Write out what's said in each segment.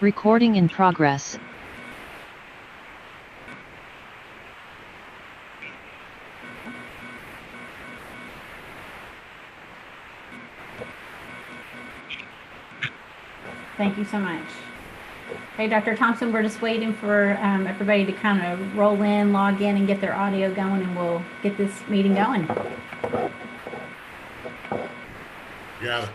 Recording in progress. Thank you so much. Hey, Dr. Thompson, we're just waiting for everybody to kind of roll in, log in, and get their audio going, and we'll get this meeting going. Yeah.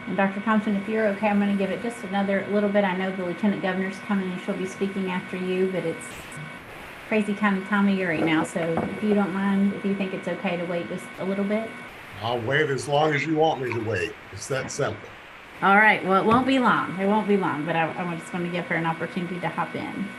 And Dr. Thompson, if you're okay, I'm going to give it just another little bit. I know the Lieutenant Governor's coming and she'll be speaking after you, but it's crazy kind of time of year right now. So if you don't mind, if you think it's okay to wait just a little bit. I'll wait as long as you want me to wait. It's that simple. All right. Well, it won't be long. It won't be long, but I just want to give her an opportunity to hop in.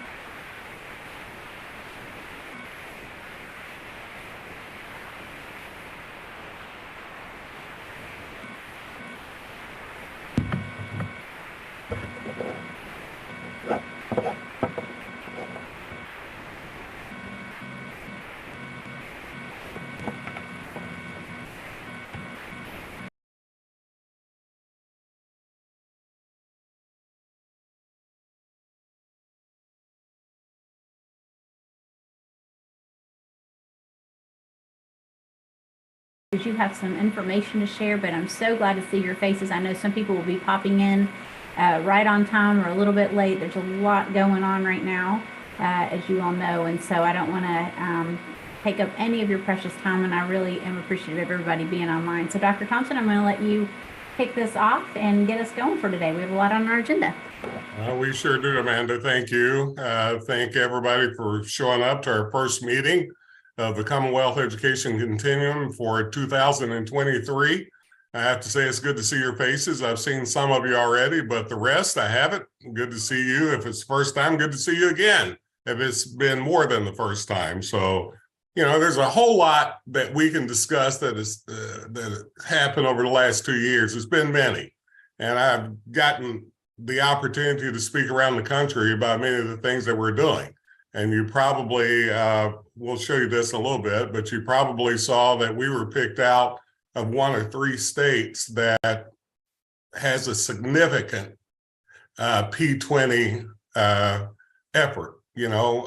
You have some information to share, but I'm so glad to see your faces. I know some people will be popping in right on time or a little bit late. There's a lot going on right now, as you all know, and so I don't want to take up any of your precious time, and I really am appreciative of everybody being online. So Dr. Thompson, I'm going to let you kick this off and get us going for today. We have a lot on our agenda. We sure do, Amanda. Thank you. Thank everybody for showing up to our first meeting of the Commonwealth Education Continuum for 2023. I have to say it's good to see your faces. I've seen some of you already, but the rest I haven't. Good to see you. If it's the first time, good to see you again. If it's been more than the first time. So, you know, there's a whole lot that we can discuss that happened over the last 2 years. It's been many. And I've gotten the opportunity to speak around the country about many of the things that we're doing. And you probably, we'll show you this in a little bit, but you probably saw that we were picked out of 1 or 3 states that has a significant P20 effort, you know,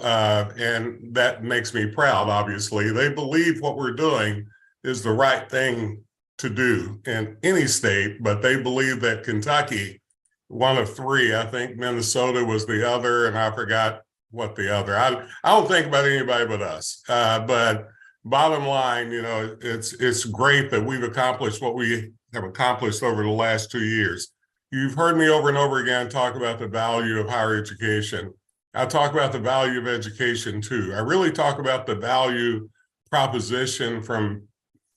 and that makes me proud, obviously. They believe what we're doing is the right thing to do in any state, but they believe that Kentucky, 1 of 3, I think Minnesota was the other, and I forgot what the other. I don't think about anybody but us. But bottom line, you know, it's great that we've accomplished what we have accomplished over the last 2 years. You've heard me over and over again talk about the value of higher education. I talk about the value of education too. I really talk about the value proposition from,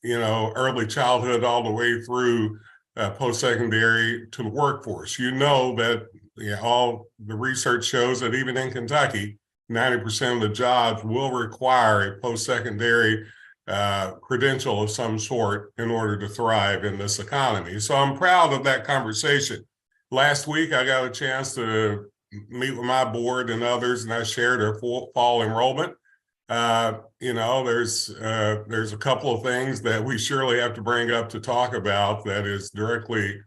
you know, early childhood all the way through post-secondary to the workforce. You know that all the research shows that even in Kentucky, 90% of the jobs will require a post-secondary credential of some sort in order to thrive in this economy. So I'm proud of that conversation. Last week, I got a chance to meet with my board and others, and I shared our fall enrollment. You know, there's a couple of things that we surely have to bring up to talk about that is directly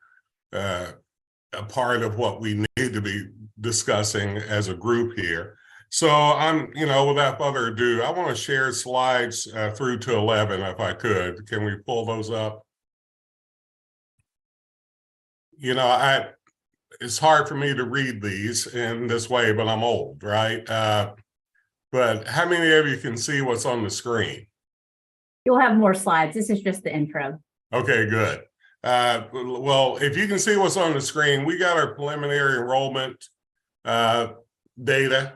a part of what we need to be discussing as a group here. So you know, without further ado, I want to share slides through to 11 if I could. Can we pull those up? You know, it's hard for me to read these in this way, but I'm old, right? But how many of you can see what's on the screen? You'll have more slides. This is just the intro. Okay, good. Well, if you can see what's on the screen, we got our preliminary enrollment data,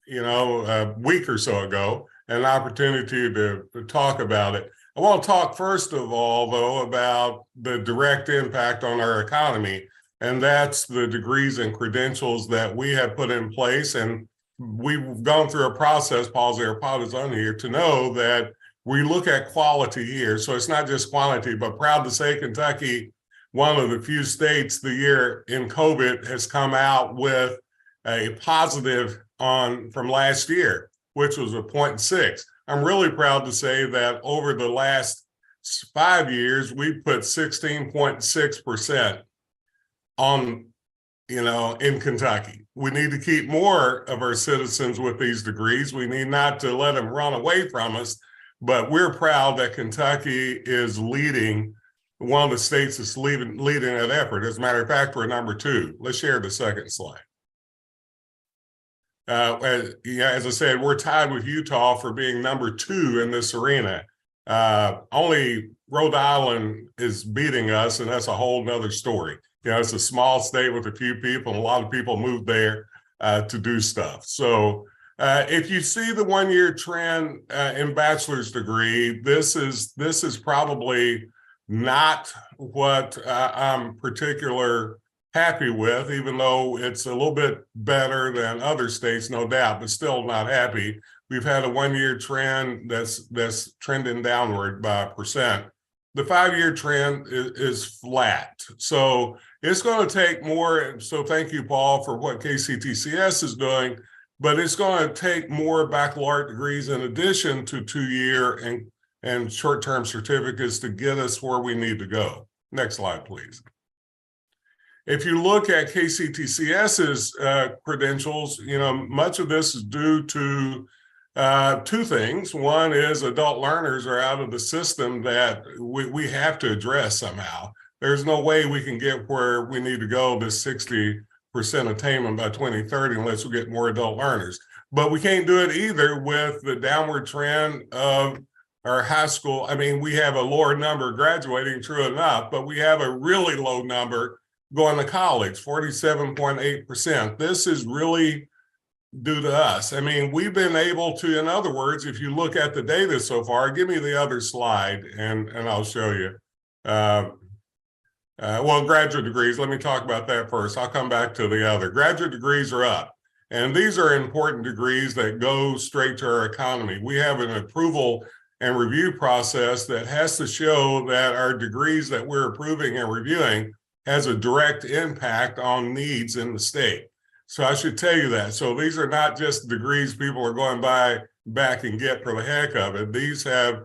you know, a week or so ago, and an opportunity to talk about it. I want to talk first of all, though, about the direct impact on our economy, and that's the degrees and credentials that we have put in place. And we've gone through a process, Paul's AirPod is on here, to know that we look at quality here. So it's not just quantity, but proud to say Kentucky, one of the few states the year in COVID has come out with a positive from last year, which was a 0.6. I'm really proud to say that over the last 5 years, we put 16.6% on, in Kentucky. We need to keep more of our citizens with these degrees. We need not to let them run away from us, but we're proud that Kentucky is leading, one of the states that's leading that effort. As a matter of fact, we're number 2. Let's share the second slide. As I said, we're tied with Utah for being number 2 in this arena. Only Rhode Island is beating us, and that's a whole nother story. It's a small state with a few people, and a lot of people move there to do stuff. So if you see the 1-year trend in bachelor's degree, this is probably not what I'm particularly happy with, even though it's a little bit better than other states, no doubt, but still not happy. We've had a 1-year trend that's trending downward by 1%. The 5-year trend is flat. So it's going to take more. So thank you, Paul, for what KCTCS is doing, but it's going to take more baccalaureate degrees in addition to 2-year and short-term certificates to get us where we need to go. Next slide, please. If you look at KCTCS's credentials, much of this is due to 2 things. One is adult learners are out of the system that we have to address somehow. There's no way we can get where we need to go, this 60% attainment by 2030, unless we get more adult learners. But we can't do it either with the downward trend of our high school. I mean, we have a lower number graduating, true enough, but we have a really low number going to college, 47.8%. This is really due to us. I mean, we've been able to, in other words, if you look at the data so far, give me the other slide and I'll show you. Well, graduate degrees, let me talk about that first. I'll come back to the other. Graduate degrees are up. And these are important degrees that go straight to our economy. We have an approval and review process that has to show that our degrees that we're approving and reviewing has a direct impact on needs in the state. So I should tell you that. So these are not just degrees people are going back and get for the heck of it. These have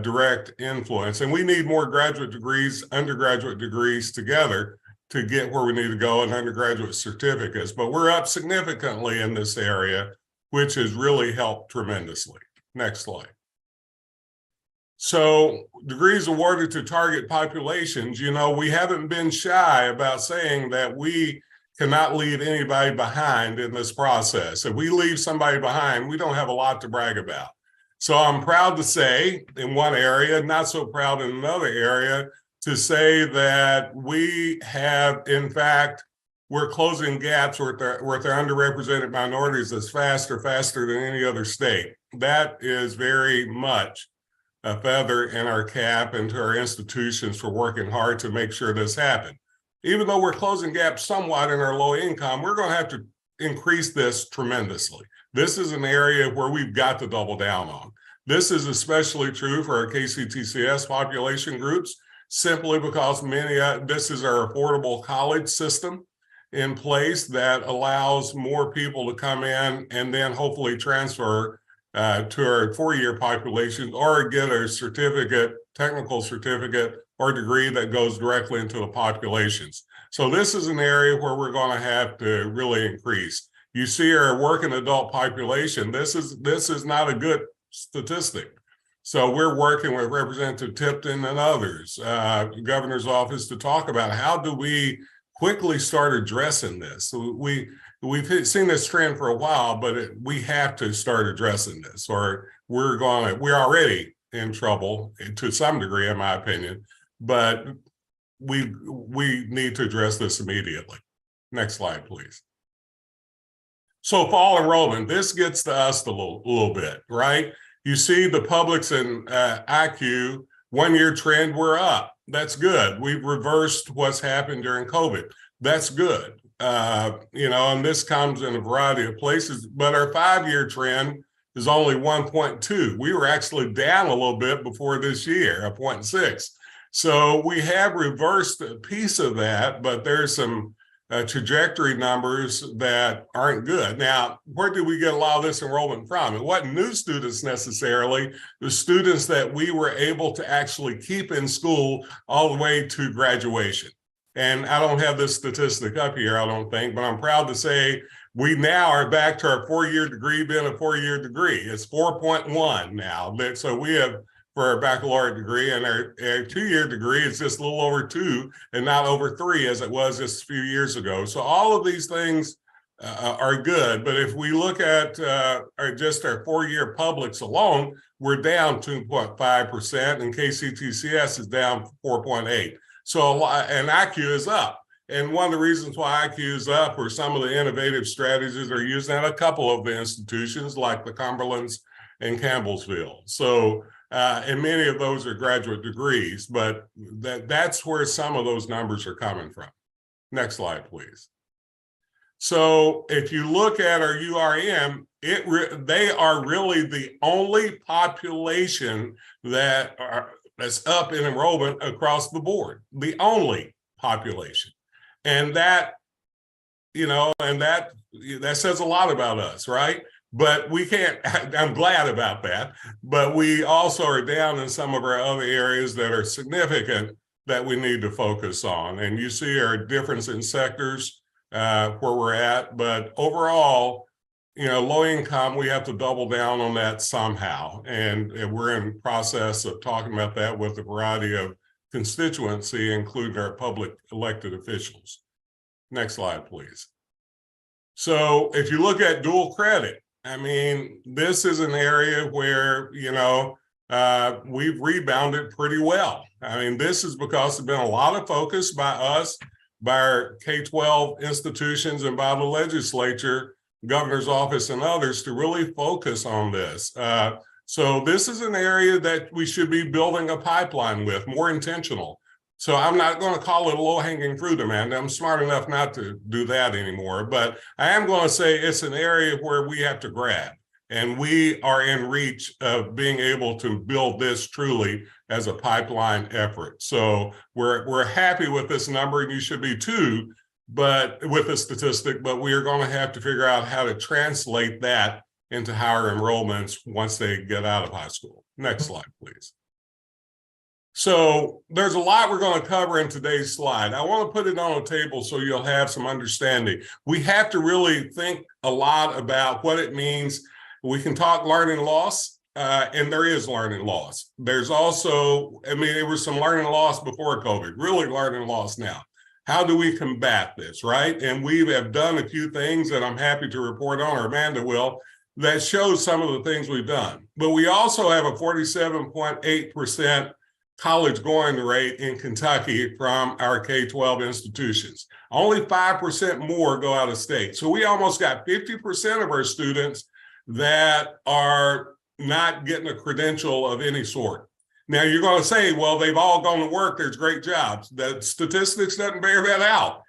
direct influence. And we need more graduate degrees, undergraduate degrees together to get where we need to go, and undergraduate certificates. But we're up significantly in this area, which has really helped tremendously. Next slide. So degrees awarded to target populations, we haven't been shy about saying that we cannot leave anybody behind in this process. If we leave somebody behind, we don't have a lot to brag about. So I'm proud to say in one area, not so proud in another area, to say that we have, in fact, we're closing gaps with our underrepresented minorities as faster than any other state. That is very much a feather in our cap and to our institutions for working hard to make sure this happens. Even though we're closing gaps somewhat in our low income, we're going to have to increase this tremendously. This is an area where we've got to double down on. This is especially true for our KCTCS population groups, simply because this is our affordable college system in place that allows more people to come in and then hopefully transfer to our 4-year population or get a certificate, technical certificate or degree that goes directly into the populations. So this is an area where we're going to have to really increase. You see our working adult population. This is not a good statistic. So we're working with Representative Tipton and others, governor's office, to talk about how do we quickly start addressing this. So we've seen this trend for a while, but we have to start addressing this, or we're already in trouble to some degree, in my opinion. But we need to address this immediately. Next slide, please. So fall enrollment, this gets to us a little bit, right? You see the publics and IQ 1-year trend, we're up. That's good. We've reversed what's happened during COVID. That's good. And this comes in a variety of places, but our 5-year trend is only 1.2. We were actually down a little bit before this year, 0.6. So we have reversed a piece of that, but there's some trajectory numbers that aren't good. Now, where did we get a lot of this enrollment from? It wasn't new students necessarily, the students that we were able to actually keep in school all the way to graduation. And I don't have this statistic up here, I don't think, but I'm proud to say we now are back to our 4-year degree being a 4-year degree. It's 4.1 now. So we have, for our baccalaureate degree, and our 2-year degree is just a little over 2 and not over 3 as it was just a few years ago. So all of these things are good. But if we look at just our 4-year publics alone, we're down 2.5%, and KCTCS is down 4.8. So, and IQ is up. And one of the reasons why IQ is up are some of the innovative strategies they're using at a couple of the institutions like the Cumberlands and Campbellsville. So, and many of those are graduate degrees, but that's where some of those numbers are coming from. Next slide, please. So if you look at our URM, they are really the only population that's up in enrollment across the board, the only population. And that, that says a lot about us, right? But we can't, I'm glad about that, but we also are down in some of our other areas that are significant that we need to focus on. And you see our difference in sectors where we're at, but overall, low income, we have to double down on that somehow. And we're in process of talking about that with a variety of constituency, including our public elected officials. Next slide, please. So if you look at dual credit, I mean, this is an area where, we've rebounded pretty well. I mean, this is because there's been a lot of focus by us, by our K-12 institutions, and by the legislature, governor's office, and others to really focus on this. So this is an area that we should be building a pipeline with, more intentional. So I'm not going to call it low-hanging fruit, Amanda. I'm smart enough not to do that anymore. But I am going to say it's an area where we have to grab. And we are in reach of being able to build this truly as a pipeline effort. So we're happy with this number, and you should be too, but with the statistic, but we are going to have to figure out how to translate that into higher enrollments once they get out of high school. Next slide, please. So there's a lot we're going to cover in today's slide. I want to put it on a table so you'll have some understanding. We have to really think a lot about what it means. We can talk learning loss, and there is learning loss. There's also, there was some learning loss before COVID, really learning loss now. How do we combat this, right? And we have done a few things that I'm happy to report on, or Amanda will, that shows some of the things we've done. But we also have a 47.8% college going rate in Kentucky from our K-12 institutions. Only 5% more go out of state. So we almost got 50% of our students that are not getting a credential of any sort. Now you're going to say, well, they've all gone to work. There's great jobs. The statistics doesn't bear that out.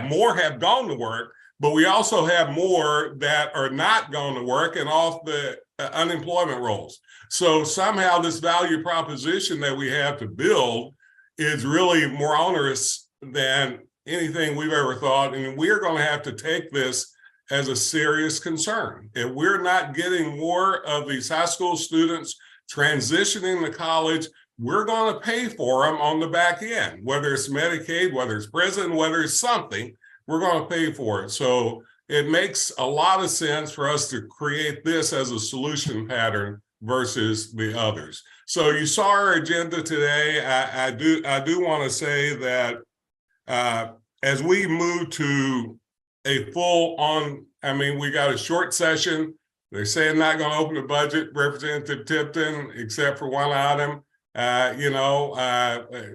More have gone to work, but we also have more that are not going to work and off the unemployment rolls. So somehow this value proposition that we have to build is really more onerous than anything we've ever thought. And we're going to have to take this as a serious concern. If we're not getting more of these high school students transitioning to college, we're going to pay for them on the back end, whether it's Medicaid, whether it's prison, whether it's something, we're going to pay for it. So it makes a lot of sense for us to create this as a solution pattern versus the others. So you saw our agenda today. I do want to say that as we move to a full on, we got a short session. They're saying not going to open the budget, Representative Tipton, except for one item.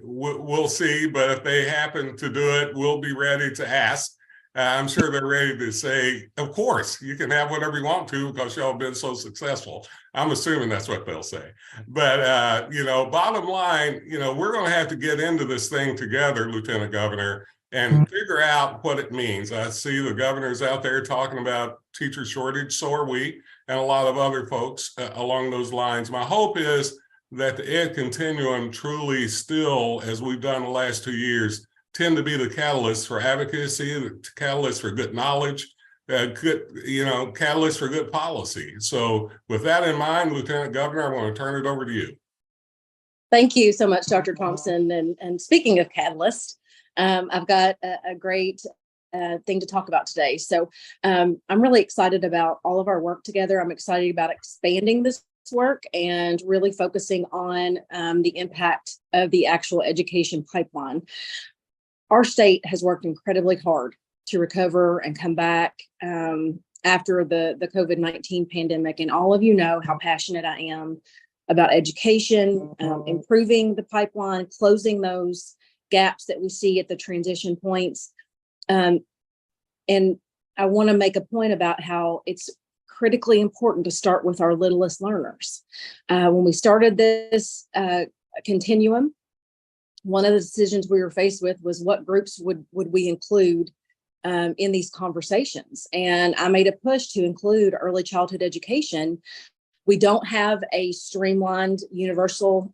We'll see, but if they happen to do it, we'll be ready to ask. I'm sure they're ready to say, of course, you can have whatever you want to because y'all have been so successful. I'm assuming that's what they'll say. But, bottom line, we're going to have to get into this thing together, Lieutenant Governor, and figure out what it means. I see the governors out there talking about teacher shortage, so are we, and a lot of other folks along those lines. My hope is that the Ed Continuum truly still, as we've done the last 2 years, tend to be the catalyst for advocacy, the catalyst for good knowledge, catalyst for good policy. So with that in mind, Lieutenant Governor, I want to turn it over to you. Thank you so much, Dr. Thompson. And speaking of catalyst, I've got a great thing to talk about today. So I'm really excited about all of our work together. I'm excited about expanding this work and really focusing on the impact of the actual education pipeline. Our state has worked incredibly hard to recover and come back after the COVID-19 pandemic. And all of you know how passionate I am about education, improving the pipeline, closing those gaps that we see at the transition points. And I want to make a point about how it's critically important to start with our littlest learners. When we started this continuum, one of the decisions we were faced with was what groups would we include in these conversations. And I made a push to include early childhood education. We don't have a streamlined universal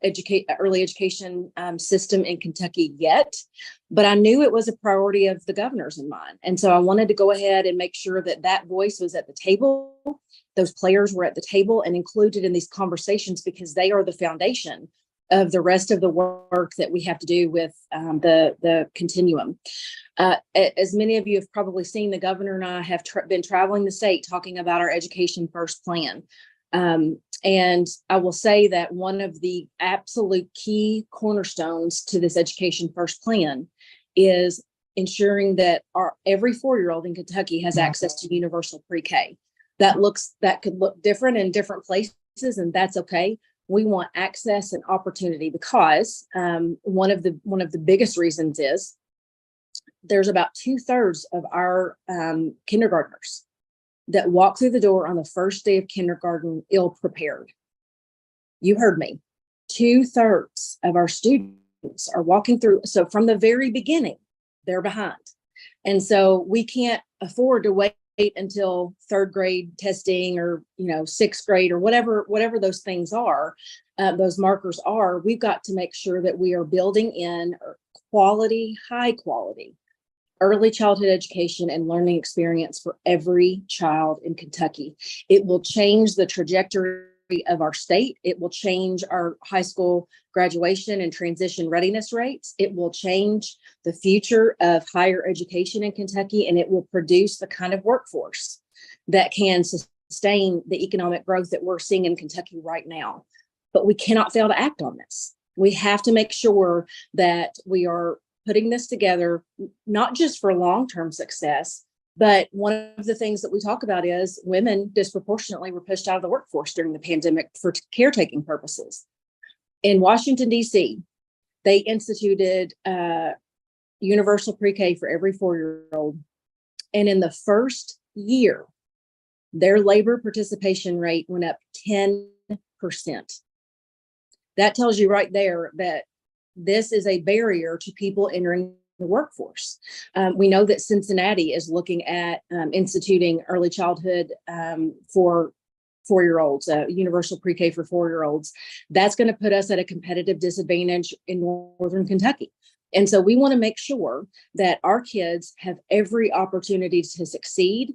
early education system in Kentucky yet, but I knew it was a priority of the governors in mind. And so I wanted to go ahead and make sure that voice was at the table. Those players were at the table and included in these conversations because they are the foundation of the rest of the work that we have to do with the continuum. As many of you have probably seen, the governor and I have been traveling the state talking about our Education First plan. And I will say that one of the absolute key cornerstones to this Education First plan is ensuring that every 4-year-old in Kentucky has access to universal pre-K. That could look different in different places, and that's okay. We want access and opportunity because one of the biggest reasons is there's about 2/3 of our kindergartners that walk through the door on the first day of kindergarten ill prepared. You heard me. 2/3 of our students are walking through. So from the very beginning, they're behind. And so we can't afford to wait until 3rd grade testing or 6th grade or whatever those things are, those markers are. We've got to make sure that we are building in high quality early childhood education and learning experience for every child in Kentucky. It will change the trajectory of our state. It will change our high school graduation and transition readiness rates. It will change the future of higher education in Kentucky, and it will produce the kind of workforce that can sustain the economic growth that we're seeing in Kentucky right now. But we cannot fail to act on this. We have to make sure that we are putting this together, not just for long-term success, but one of the things that we talk about is women disproportionately were pushed out of the workforce during the pandemic for caretaking purposes. In Washington, D.C., they instituted universal pre-K for every 4-year-old. And in the first year, their labor participation rate went up 10%. That tells you right there that this is a barrier to people entering the workforce. We know that Cincinnati is looking at instituting early childhood for 4-year-olds, universal pre-K for 4-year-olds. That's going to put us at a competitive disadvantage in Northern Kentucky. And so we want to make sure that our kids have every opportunity to succeed.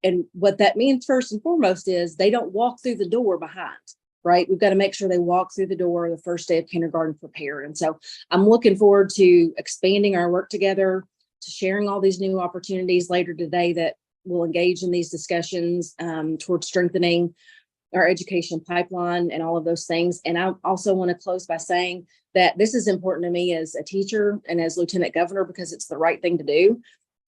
And what that means first and foremost is they don't walk through the door behind. Right? We've got to make sure they walk through the door the first day of kindergarten prepared. And so I'm looking forward to expanding our work together, to sharing all these new opportunities later today that will engage in these discussions towards strengthening our education pipeline and all of those things. And I also want to close by saying that this is important to me as a teacher and as Lieutenant Governor because it's the right thing to do.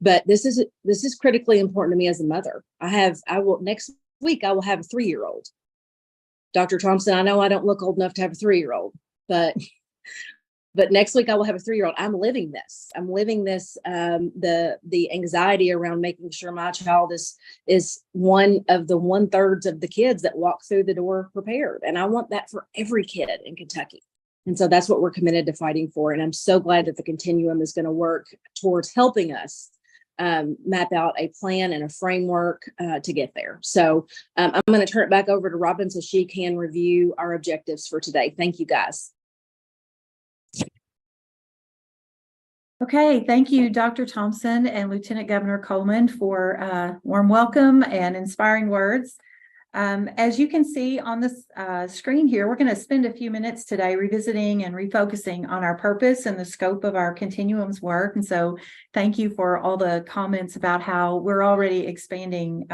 But this is critically important to me as a mother. Next week I will have a 3-year-old. Dr. Thompson, I know I don't look old enough to have a 3-year-old, but But next week I will have a 3-year-old. I'm living this. The anxiety around making sure my child is one of the 1/3 of the kids that walk through the door prepared. And I want that for every kid in Kentucky. And so that's what we're committed to fighting for. And I'm so glad that the Continuum is going to work towards helping us map out a plan and a framework to get there. So I'm going to turn it back over to Robin so she can review our objectives for today. Thank you, guys. Okay, thank you, Dr. Thompson and Lieutenant Governor Coleman for a warm welcome and inspiring words. As you can see on this screen here, we're going to spend a few minutes today revisiting and refocusing on our purpose and the scope of our Continuum's work. And so thank you for all the comments about how we're already expanding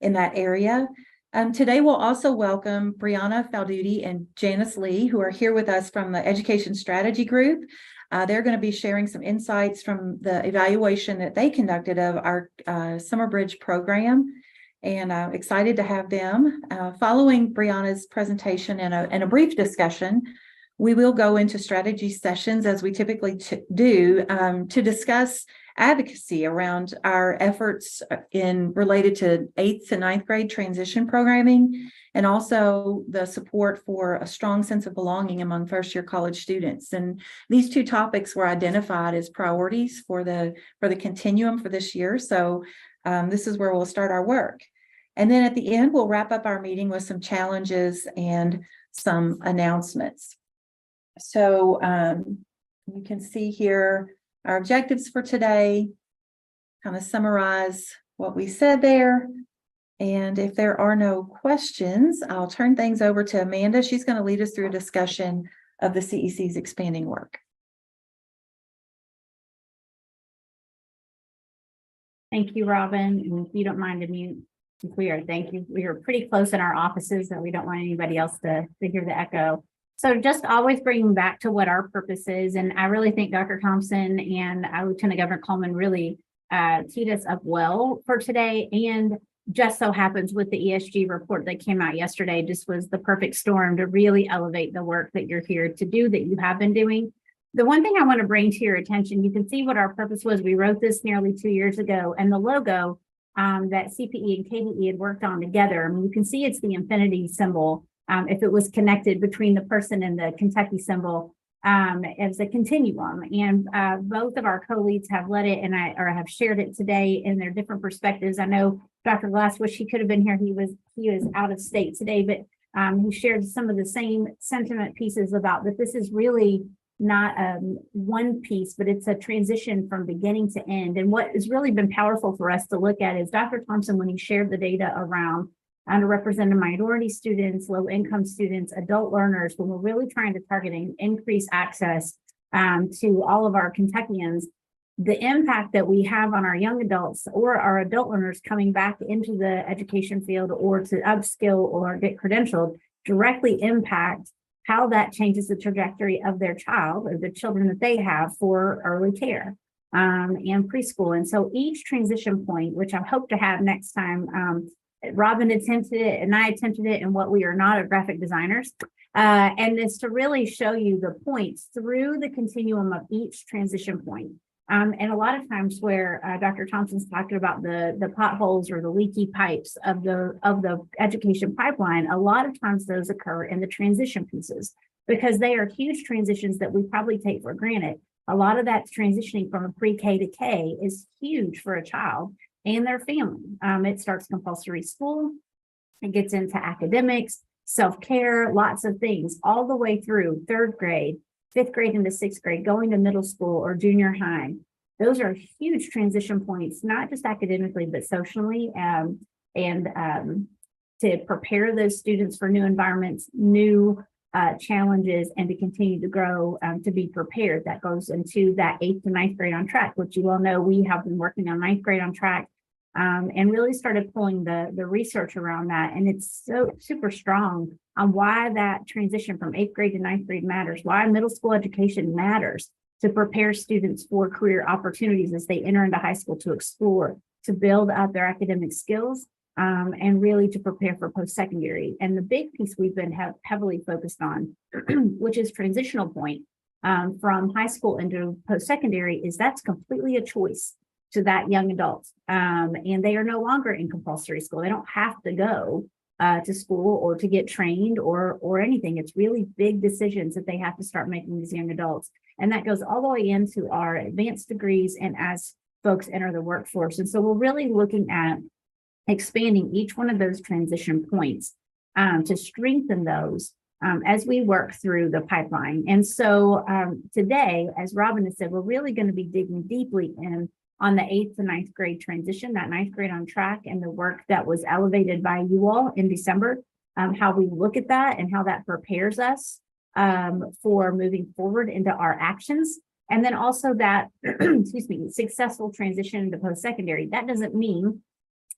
in that area. Today, we'll also welcome Brianna Falduti and Janice Lee, who are here with us from the Education Strategy Group. They're going to be sharing some insights from the evaluation that they conducted of our Summer Bridge program. And I'm excited to have them. Following Brianna's presentation and a brief discussion, we will go into strategy sessions as we typically do to discuss advocacy around our efforts related to 8th to 9th grade transition programming, and also the support for a strong sense of belonging among first-year college students. And these two topics were identified as priorities for the Continuum for this year. So this is where we'll start our work. And then at the end, we'll wrap up our meeting with some challenges and some announcements. So you can see here our objectives for today, kind of summarize what we said there. And if there are no questions, I'll turn things over to Amanda. She's going to lead us through a discussion of the CEC's expanding work. Thank you, Robin. And if you don't mind to mute, thank you. We are pretty close in our offices that we don't want anybody else to hear the echo. So just always bringing back to what our purpose is. And I really think Dr. Thompson and Lieutenant Governor Coleman really teed us up well for today. And just so happens with the ESG report that came out yesterday, just was the perfect storm to really elevate the work that you're here to do, that you have been doing. The one thing I want to bring to your attention, you can see what our purpose was. We wrote this nearly 2 years ago, and the logo that CPE and KDE had worked on together, I mean, you can see it's the infinity symbol. If it was connected between the person and the Kentucky symbol as a continuum. And both of our co-leads have led it, and have shared it today in their different perspectives. I know Dr. Glass wish he could have been here. He was out of state today, but he shared some of the same sentiment pieces about that this is really not one piece, but it's a transition from beginning to end. And what has really been powerful for us to look at is Dr. Thompson, when he shared the data around underrepresented minority students, low-income students, adult learners, when we're really trying to target and increase access to all of our Kentuckians, the impact that we have on our young adults or our adult learners coming back into the education field or to upskill or get credentialed directly impact how that changes the trajectory of their child or the children that they have for early care and preschool. And so each transition point, which I hope to have next time, Robin attempted it and I attempted it, and what we are not are graphic designers. And it's to really show you the points through the continuum of each transition point. And a lot of times where Dr. Thompson's talking about the potholes or the leaky pipes of the education pipeline, a lot of times those occur in the transition pieces because they are huge transitions that we probably take for granted. A lot of that transitioning from a pre-K to K is huge for a child and their family. It starts compulsory school, it gets into academics, self-care, lots of things, all the way through 3rd grade, 5th grade into 6th grade, going to middle school or junior high. Those are huge transition points, not just academically, but socially, and to prepare those students for new environments, new challenges, and to continue to grow, to be prepared. That goes into that 8th to 9th grade on track, which you all know we have been working on 9th grade on track, and really started pulling the research around that. And it's so super strong on why that transition from 8th grade to 9th grade matters, why middle school education matters to prepare students for career opportunities as they enter into high school, to explore, to build up their academic skills, and really to prepare for post-secondary. And the big piece we've been heavily focused on, which is transitional point, from high school into post-secondary is that's completely a choice to that young adult. And they are no longer in compulsory school. They don't have to go to school or to get trained or anything. It's really big decisions that they have to start making as young adults. And that goes all the way into our advanced degrees and as folks enter the workforce. And so we're really looking at expanding each one of those transition points to strengthen those as we work through the pipeline. And so today, as Robin has said, we're really going to be digging deeply in on the 8th to 9th grade transition, that 9th grade on track, and the work that was elevated by you all in December, how we look at that and how that prepares us for moving forward into our actions. And then also that, excuse me, successful transition into post-secondary. That doesn't mean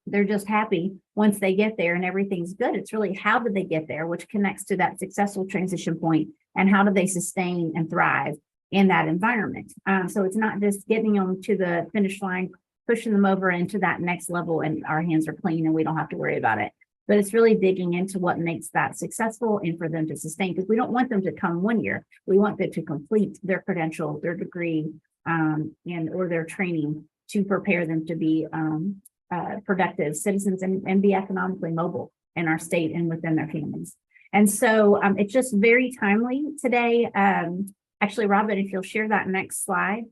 they're just happy once they get there and everything's good. It's really how did they get there, which connects to that successful transition point, and how do they sustain and thrive in that environment. So it's not just getting them to the finish line, pushing them over into that next level and our hands are clean and we don't have to worry about it. But it's really digging into what makes that successful and for them to sustain, because we don't want them to come one year. We want them to complete their credential, their degree, and or their training to prepare them to be productive citizens and be economically mobile in our state and within their families. And so it's just very timely today. Actually, Robin, if you'll share that next slide,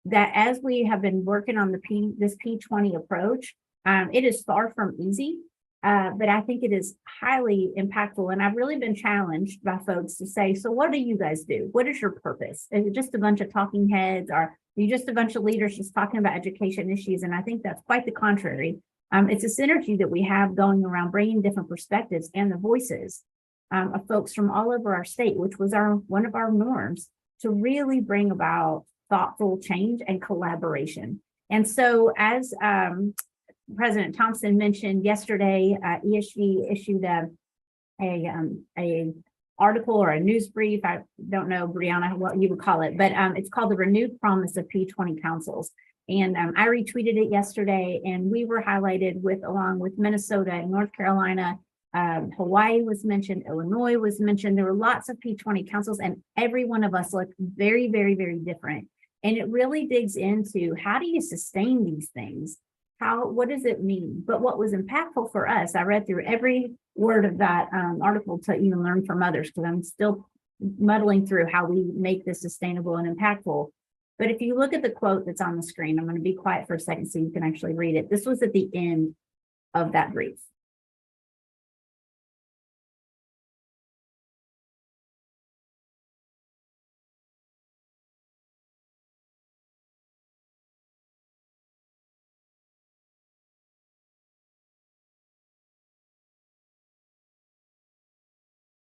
that as we have been working on this P20 approach, it is far from easy, but I think it is highly impactful. And I've really been challenged by folks to say, so what do you guys do? What is your purpose? Is it just a bunch of talking heads? Or are you just a bunch of leaders just talking about education issues? And I think that's quite the contrary. It's a synergy that we have going around bringing different perspectives and the voices of folks from all over our state, which was one of our norms, to really bring about thoughtful change and collaboration. And so as President Thompson mentioned yesterday, ESG issued a article or a news brief. I don't know, Brianna, what you would call it, but it's called The Renewed Promise of P20 Councils. And I retweeted it yesterday, and we were highlighted along with Minnesota and North Carolina. Hawaii was mentioned, Illinois was mentioned. There were lots of P20 councils, and every one of us looked very, very, very different. And it really digs into how do you sustain these things? What does it mean? But what was impactful for us, I read through every word of that article to even learn from others, because I'm still muddling through how we make this sustainable and impactful. But if you look at the quote that's on the screen, I'm going to be quiet for a second so you can actually read it. This was at the end of that brief.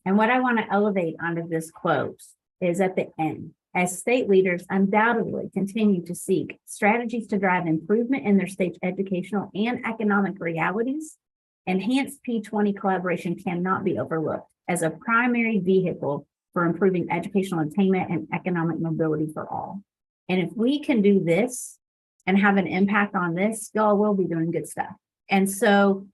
And what I want to elevate onto this quote is at the end, as state leaders undoubtedly continue to seek strategies to drive improvement in their state's educational and economic realities, enhanced P20 collaboration cannot be overlooked as a primary vehicle for improving educational attainment and economic mobility for all. And if we can do this and have an impact on this, y'all will be doing good stuff. And so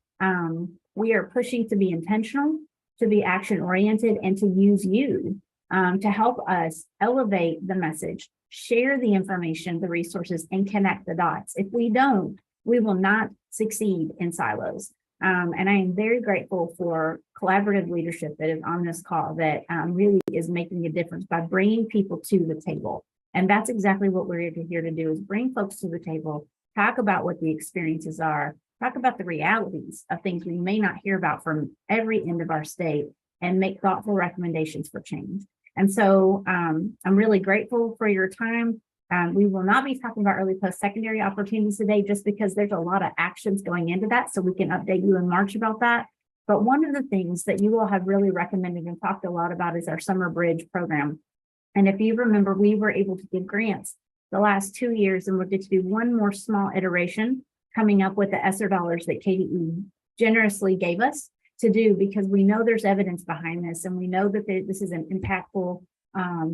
we are pushing to be intentional, to be action-oriented, and to use you to help us elevate the message, share the information, the resources, and connect the dots. If we don't, we will not succeed in silos. And I am very grateful for collaborative leadership that is on this call that really is making a difference by bringing people to the table. And that's exactly what we're here to do, is bring folks to the table, talk about what the experiences are, talk about the realities of things we may not hear about from every end of our state, and make thoughtful recommendations for change. And so I'm really grateful for your time. We will not be talking about early post-secondary opportunities today, just because there's a lot of actions going into that, so we can update you in March about that. But one of the things that you all have really recommended and talked a lot about is our Summer Bridge program. And if you remember, we were able to give grants the last 2 years, and we'll get to do one more small iteration coming up with the ESSER dollars that KDE generously gave us to do, because we know there's evidence behind this, and we know that this is an impactful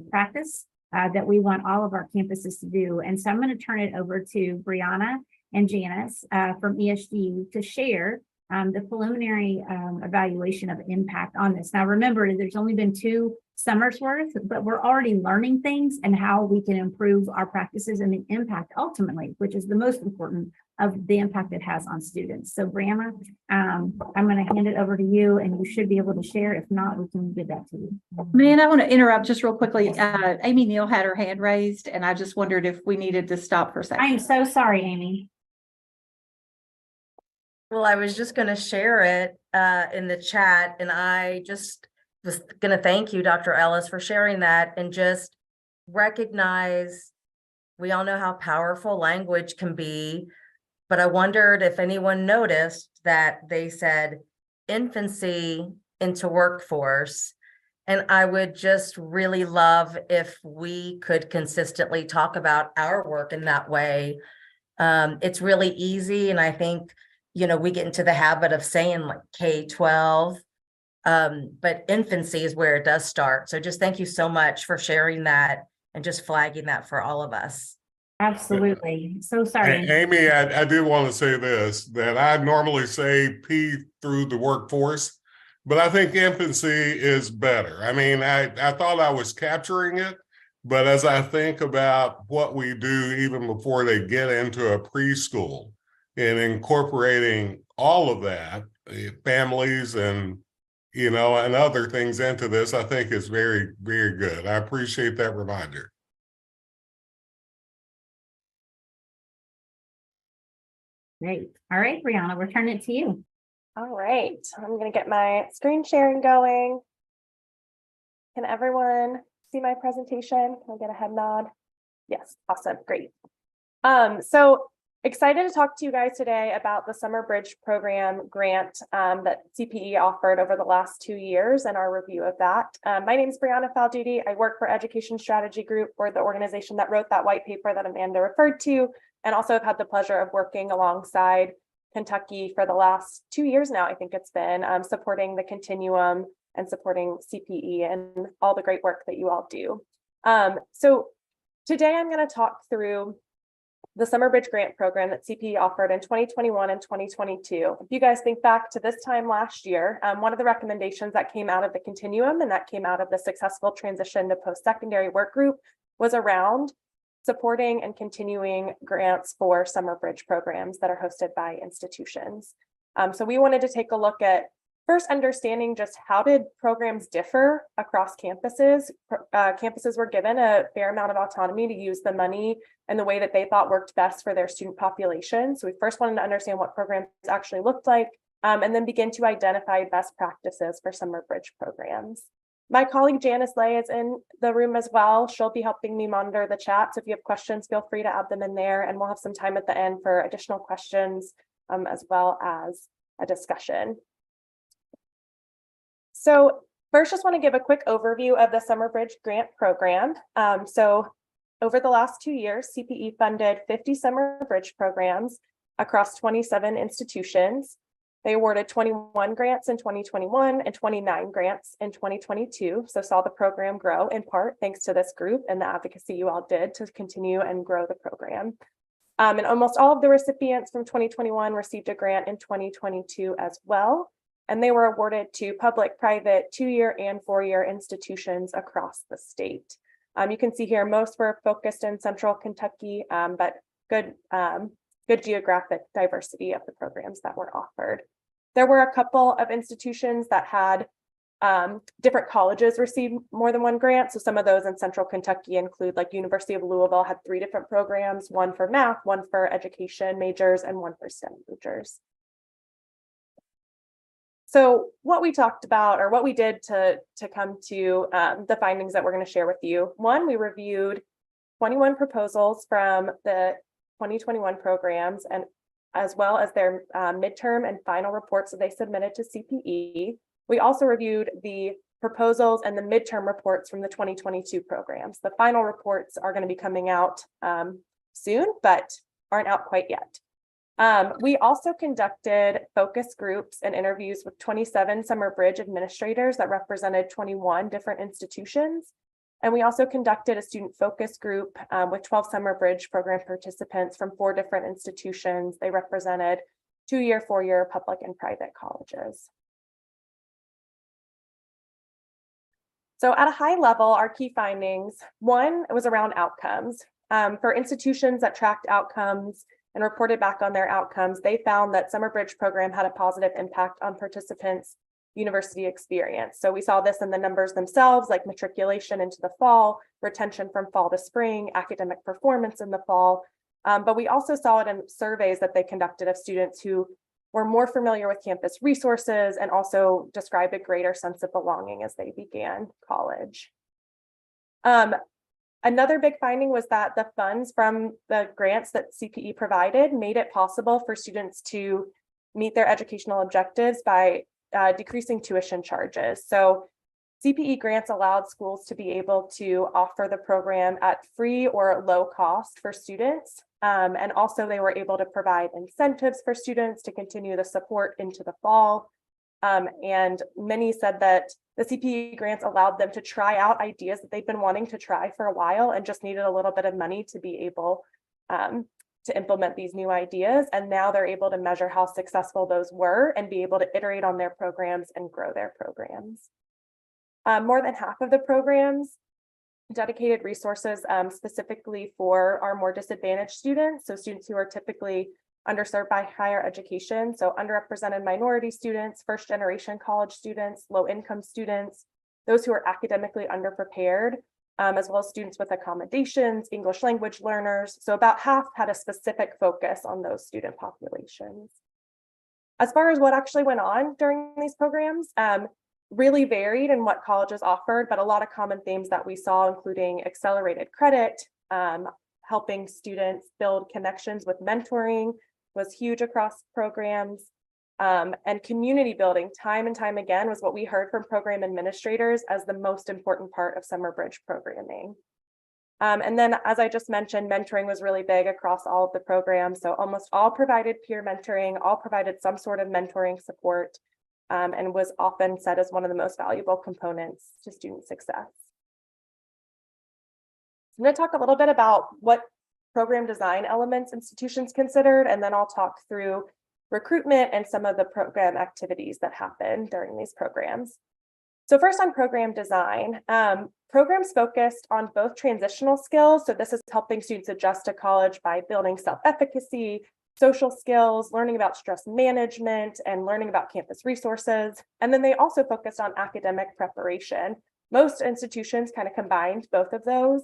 practice that we want all of our campuses to do. And so I'm going to turn it over to Brianna and Janice from ESG to share the preliminary evaluation of impact on this. Now, remember, there's only been 2 summer's worth, but we're already learning things and how we can improve our practices and the impact ultimately, which is the most important of the impact it has on students. So Brianna, I'm going to hand it over to you and you should be able to share. If not, we can give that to you. Man, I want to interrupt just real quickly. Amy Neal had her hand raised and I just wondered if we needed to stop for a I second. am so sorry, Amy. Well, I was just going to share it in the chat, and I just was going to thank you, Dr. Ellis, for sharing that and just recognize we all know how powerful language can be, but I wondered if anyone noticed that they said infancy into workforce. And I would just really love if we could consistently talk about our work in that way. It's really easy, and I think we get into the habit of saying like K-12, but infancy is where it does start. So just thank you so much for sharing that and just flagging that for all of us. Absolutely. So sorry. Amy, I did want to say this, that I normally say P through the workforce, but I think infancy is better. I mean, I thought I was capturing it, but as I think about what we do even before they get into a preschool, and incorporating all of that, families and other things into this, I think is very, very good. I appreciate that reminder. Great. All right, Brianna, we're turning it to you. All right, I'm going to get my screen sharing going. Can everyone see my presentation? Can I get a head nod? Yes, awesome, great. So excited to talk to you guys today about the Summer Bridge Program grant that CPE offered over the last 2 years and our review of that. My name is Brianna Falduti. I work for Education Strategy Group, or the organization that wrote that white paper that Amanda referred to, and also have had the pleasure of working alongside Kentucky for the last 2 years now. I think it's been supporting the Continuum and supporting CPE and all the great work that you all do. So today I'm going to talk through the Summer Bridge Grant Program that CPE offered in 2021 and 2022. If you guys think back to this time last year, one of the recommendations that came out of the Continuum and that came out of the successful transition to post-secondary work group was around supporting and continuing grants for Summer Bridge programs that are hosted by institutions. So we wanted to take a look at first understanding just how did programs differ across campuses. Campuses were given a fair amount of autonomy to use the money and the way that they thought worked best for their student population. So we first wanted to understand what programs actually looked like, and then begin to identify best practices for Summer Bridge programs. My colleague Janice Lay is in the room as well. She'll be helping me monitor the chat. So if you have questions, feel free to add them in there, and we'll have some time at the end for additional questions as well as a discussion. So first, just want to give a quick overview of the Summer Bridge Grant Program. So over the last 2 years, CPE funded 50 Summer Bridge programs across 27 institutions. They awarded 21 grants in 2021 and 29 grants in 2022. So saw the program grow in part thanks to this group and the advocacy you all did to continue and grow the program. And almost all of the recipients from 2021 received a grant in 2022 as well. And they were awarded to public, private, 2-year and 4-year institutions across the state. You can see here most were focused in Central Kentucky, but good geographic diversity of the programs that were offered. There were a couple of institutions that had different colleges receive more than one grant. So some of those in Central Kentucky include, like, University of Louisville had 3 different programs, one for math, one for education majors, and one for STEM majors. So what we talked about, or what we did to come to the findings that we're going to share with you. One, we reviewed 21 proposals from the 2021 programs, and as well as their midterm and final reports that they submitted to CPE. We also reviewed the proposals and the midterm reports from the 2022 programs. The final reports are going to be coming out soon, but aren't out quite yet. We also conducted focus groups and interviews with 27 Summer Bridge administrators that represented 21 different institutions. And we also conducted a student focus group with 12 Summer Bridge program participants from 4 different institutions. They represented 2-year, 4-year public and private colleges. So at a high level, our key findings, one was around outcomes. For institutions that tracked outcomes and reported back on their outcomes, they found that Summer Bridge program had a positive impact on participants' university experience. So we saw this in the numbers themselves, like matriculation into the fall, retention from fall to spring, academic performance in the fall. But we also saw it in surveys that they conducted of students who were more familiar with campus resources and also described a greater sense of belonging as they began college. Another big finding was that the funds from the grants that CPE provided made it possible for students to meet their educational objectives by decreasing tuition charges. So CPE grants allowed schools to be able to offer the program at free or low cost for students. And also they were able to provide incentives for students to continue the support into the fall. And many said that the CPE grants allowed them to try out ideas that they've been wanting to try for a while and just needed a little bit of money to be able to implement these new ideas. And now they're able to measure how successful those were and be able to iterate on their programs and grow their programs. More than half of the programs dedicated resources specifically for our more disadvantaged students, so students who are typically underserved by higher education, so underrepresented minority students, first generation college students, low income students, those who are academically underprepared, as well as students with accommodations, English language learners. So about half had a specific focus on those student populations. As far as what actually went on during these programs, really varied in what colleges offered, but a lot of common themes that we saw, including accelerated credit, helping students build connections with mentoring was huge across programs, and community building time and time again was what we heard from program administrators as the most important part of Summer Bridge programming. And then, as I just mentioned, mentoring was really big across all of the programs. So almost all provided peer mentoring, all provided some sort of mentoring support, and was often said as one of the most valuable components to student success. I'm going to talk a little bit about what program design elements institutions considered, and then I'll talk through recruitment and some of the program activities that happen during these programs. So first on program design, programs focused on both transitional skills. So this is helping students adjust to college by building self-efficacy, social skills, learning about stress management, and learning about campus resources. And then they also focused on academic preparation. Most institutions kind of combined both of those.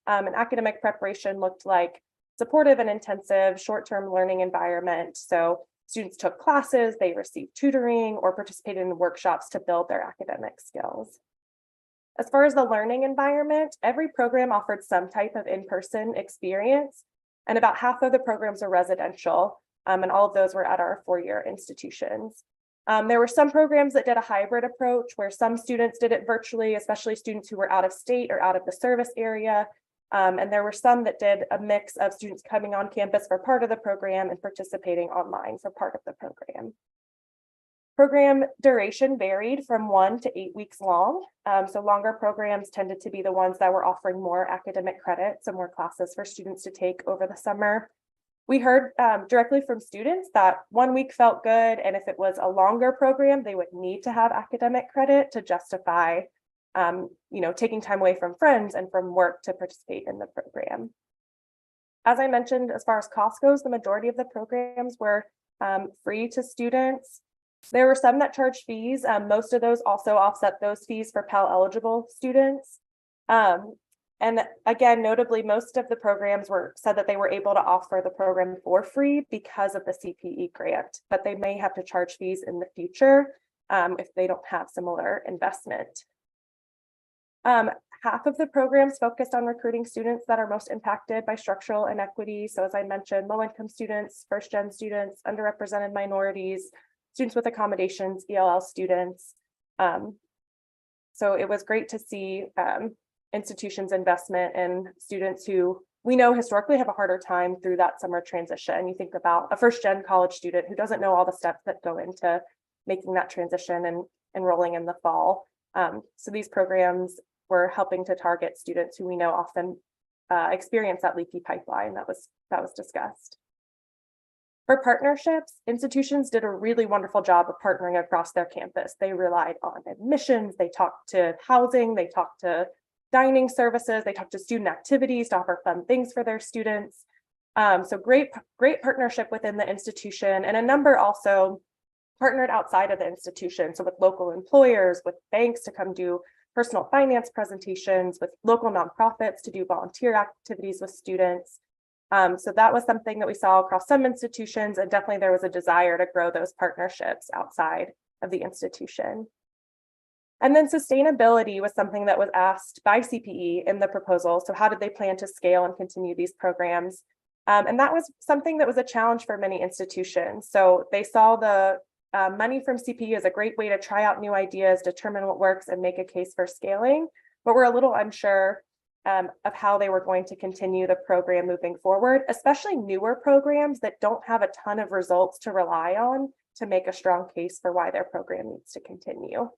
And academic preparation looked like supportive and intensive short-term learning environment. So students took classes, they received tutoring, or participated in workshops to build their academic skills. As far as the learning environment, every program offered some type of in-person experience, and about half of the programs are residential, and all of those were at our four-year institutions. There were some programs that did a hybrid approach where some students did it virtually, especially students who were out of state or out of the service area. And there were some that did a mix of students coming on campus for part of the program and participating online for part of the program. Program duration varied from 1 to 8 weeks long. So longer programs tended to be the ones that were offering more academic credit, so more classes for students to take over the summer. We heard directly from students that 1 week felt good, and if it was a longer program, they would need to have academic credit to justify taking time away from friends and from work to participate in the program. As I mentioned, as far as cost goes, the majority of the programs were free to students. There were some that charged fees. Most of those also offset those fees for Pell eligible students. And again, notably, most of the programs said that they were able to offer the program for free because of the CPE grant, but they may have to charge fees in the future if they don't have similar investment. Half of the programs focused on recruiting students that are most impacted by structural inequity. So as I mentioned, low-income students, first-gen students, underrepresented minorities, students with accommodations, ELL students. So it was great to see institutions' investment in students who we know historically have a harder time through that summer transition. You think about a first-gen college student who doesn't know all the steps that go into making that transition and enrolling in the fall. So these programs were helping to target students who we know often experience that leaky pipeline that was discussed. For partnerships, institutions did a really wonderful job of partnering across their campus. They relied on admissions, they talked to housing, they talked to dining services, they talked to student activities to offer fun things for their students. So great partnership within the institution, and a number also partnered outside of the institution. So with local employers, with banks to come do personal finance presentations, with local nonprofits to do volunteer activities with students. So that was something that we saw across some institutions, and definitely there was a desire to grow those partnerships outside of the institution. And then sustainability was something that was asked by CPE in the proposal. So how did they plan to scale and continue these programs? And that was something that was a challenge for many institutions. So they saw the money from CPE as a great way to try out new ideas, determine what works, and make a case for scaling, but we're a little unsure of how they were going to continue the program moving forward, especially newer programs that don't have a ton of results to rely on to make a strong case for why their program needs to continue.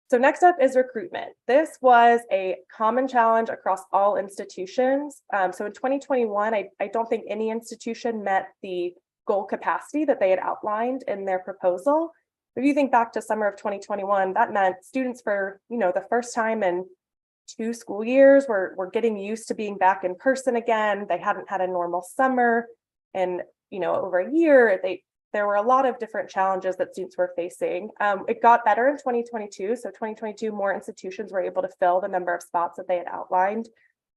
So next up is recruitment. This was a common challenge across all institutions. So in 2021, I don't think any institution met the goal capacity that they had outlined in their proposal. If you think back to summer of 2021, that meant students for, the first time in 2 school years were getting used to being back in person again. They hadn't had a normal summer and, over a year. There were a lot of different challenges that students were facing. It got better in 2022. So 2022, more institutions were able to fill the number of spots that they had outlined.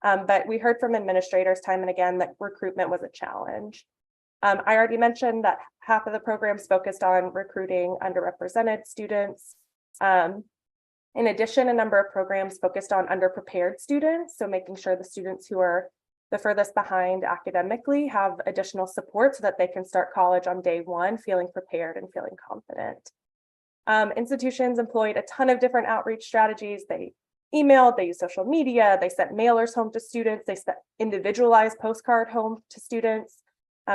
But we heard from administrators time and again that recruitment was a challenge. I already mentioned that half of the programs focused on recruiting underrepresented students. In addition, a number of programs focused on underprepared students, so making sure the students who are the furthest behind academically have additional support so that they can start college on day one feeling prepared and feeling confident. Institutions employed a ton of different outreach strategies. They emailed, they used social media, they sent mailers home to students, they sent individualized postcard home to students.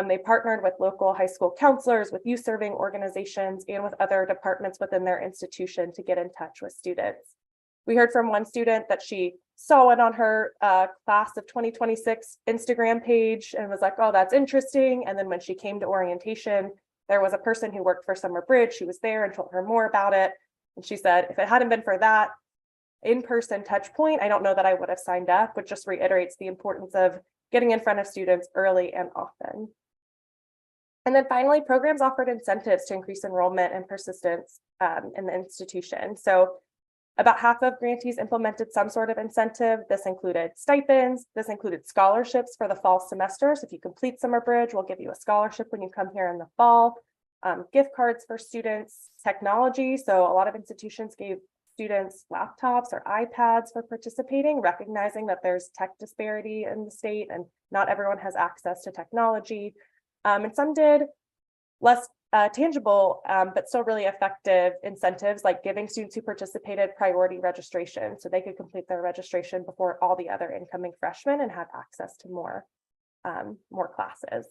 They partnered with local high school counselors, with youth serving organizations, and with other departments within their institution to get in touch with students. We heard from one student that she saw it on her class of 2026 Instagram page and was like, oh, that's interesting. And then when she came to orientation, there was a person who worked for Summer Bridge who was there and told her more about it. And she said, if it hadn't been for that in-person touch point, I don't know that I would have signed up, which just reiterates the importance of getting in front of students early and often. And then finally, programs offered incentives to increase enrollment and persistence in the institution. So about half of grantees implemented some sort of incentive. This included stipends. This included scholarships for the fall semester. So if you complete Summer Bridge, we'll give you a scholarship when you come here in the fall. Gift cards for students, technology. So a lot of institutions gave students laptops or iPads for participating, recognizing that there's tech disparity in the state and not everyone has access to technology. And some did less tangible, but still really effective incentives, like giving students who participated priority registration so they could complete their registration before all the other incoming freshmen and have access to more classes.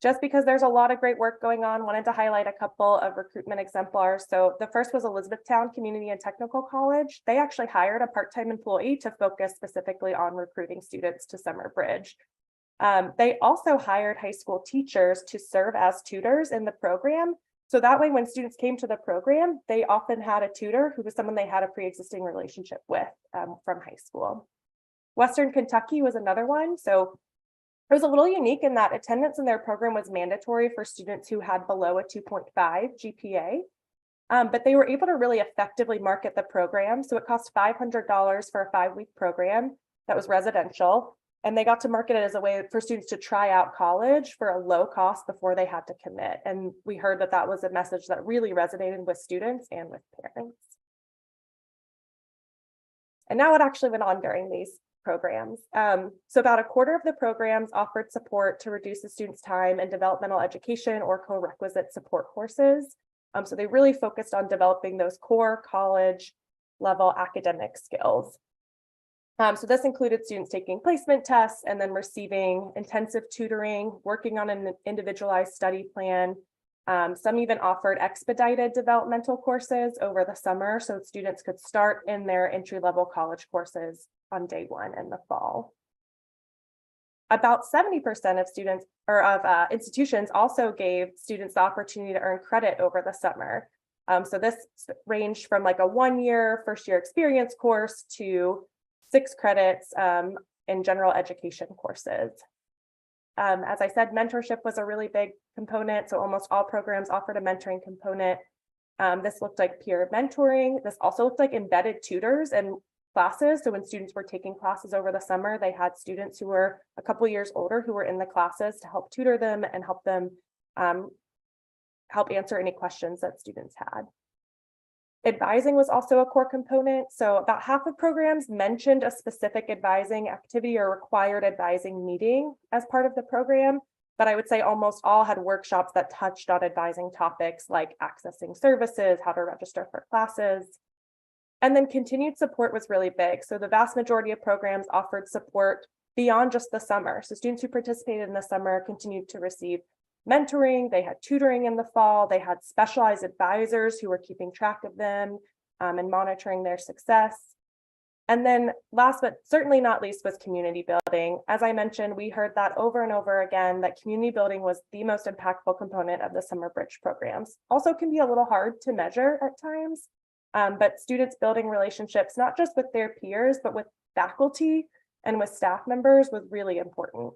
Just because there's a lot of great work going on, wanted to highlight a couple of recruitment exemplars. So the first was Elizabethtown Community and Technical College. They actually hired a part-time employee to focus specifically on recruiting students to Summer Bridge. They also hired high school teachers to serve as tutors in the program. So that way, when students came to the program, they often had a tutor who was someone they had a pre-existing relationship with from high school. Western Kentucky was another one. So it was a little unique in that attendance in their program was mandatory for students who had below a 2.5 GPA. But they were able to really effectively market the program. So it cost $500 for a 5-week program that was residential. And they got to market it as a way for students to try out college for a low cost before they had to commit. And we heard that that was a message that really resonated with students and with parents. And now what actually went on during these programs. So about a quarter of the programs offered support to reduce the students' time in developmental education or co-requisite support courses. So they really focused on developing those core college level academic skills. So this included students taking placement tests and then receiving intensive tutoring, working on an individualized study plan. Some even offered expedited developmental courses over the summer so students could start in their entry-level college courses on day one in the fall. about 70% of students or of institutions also gave students the opportunity to earn credit over the summer. So this ranged from like a 1-year first-year experience course to 6 credits in general education courses. As I said, mentorship was a really big component. So almost all programs offered a mentoring component. This looked like peer mentoring. This also looked like embedded tutors and classes. So when students were taking classes over the summer, they had students who were a couple years older who were in the classes to help tutor them and help them help answer any questions that students had. Advising was also a core component. So about half of programs mentioned a specific advising activity or required advising meeting as part of the program. But I would say almost all had workshops that touched on advising topics like accessing services, how to register for classes. And then continued support was really big. So the vast majority of programs offered support beyond just the summer. So students who participated in the summer continued to receive mentoring, they had tutoring in the fall, they had specialized advisors who were keeping track of them and monitoring their success. And then last but certainly not least was community building. As I mentioned, we heard that over and over again that community building was the most impactful component of the summer bridge programs. Also can be a little hard to measure at times, but students building relationships, not just with their peers, but with faculty and with staff members was really important.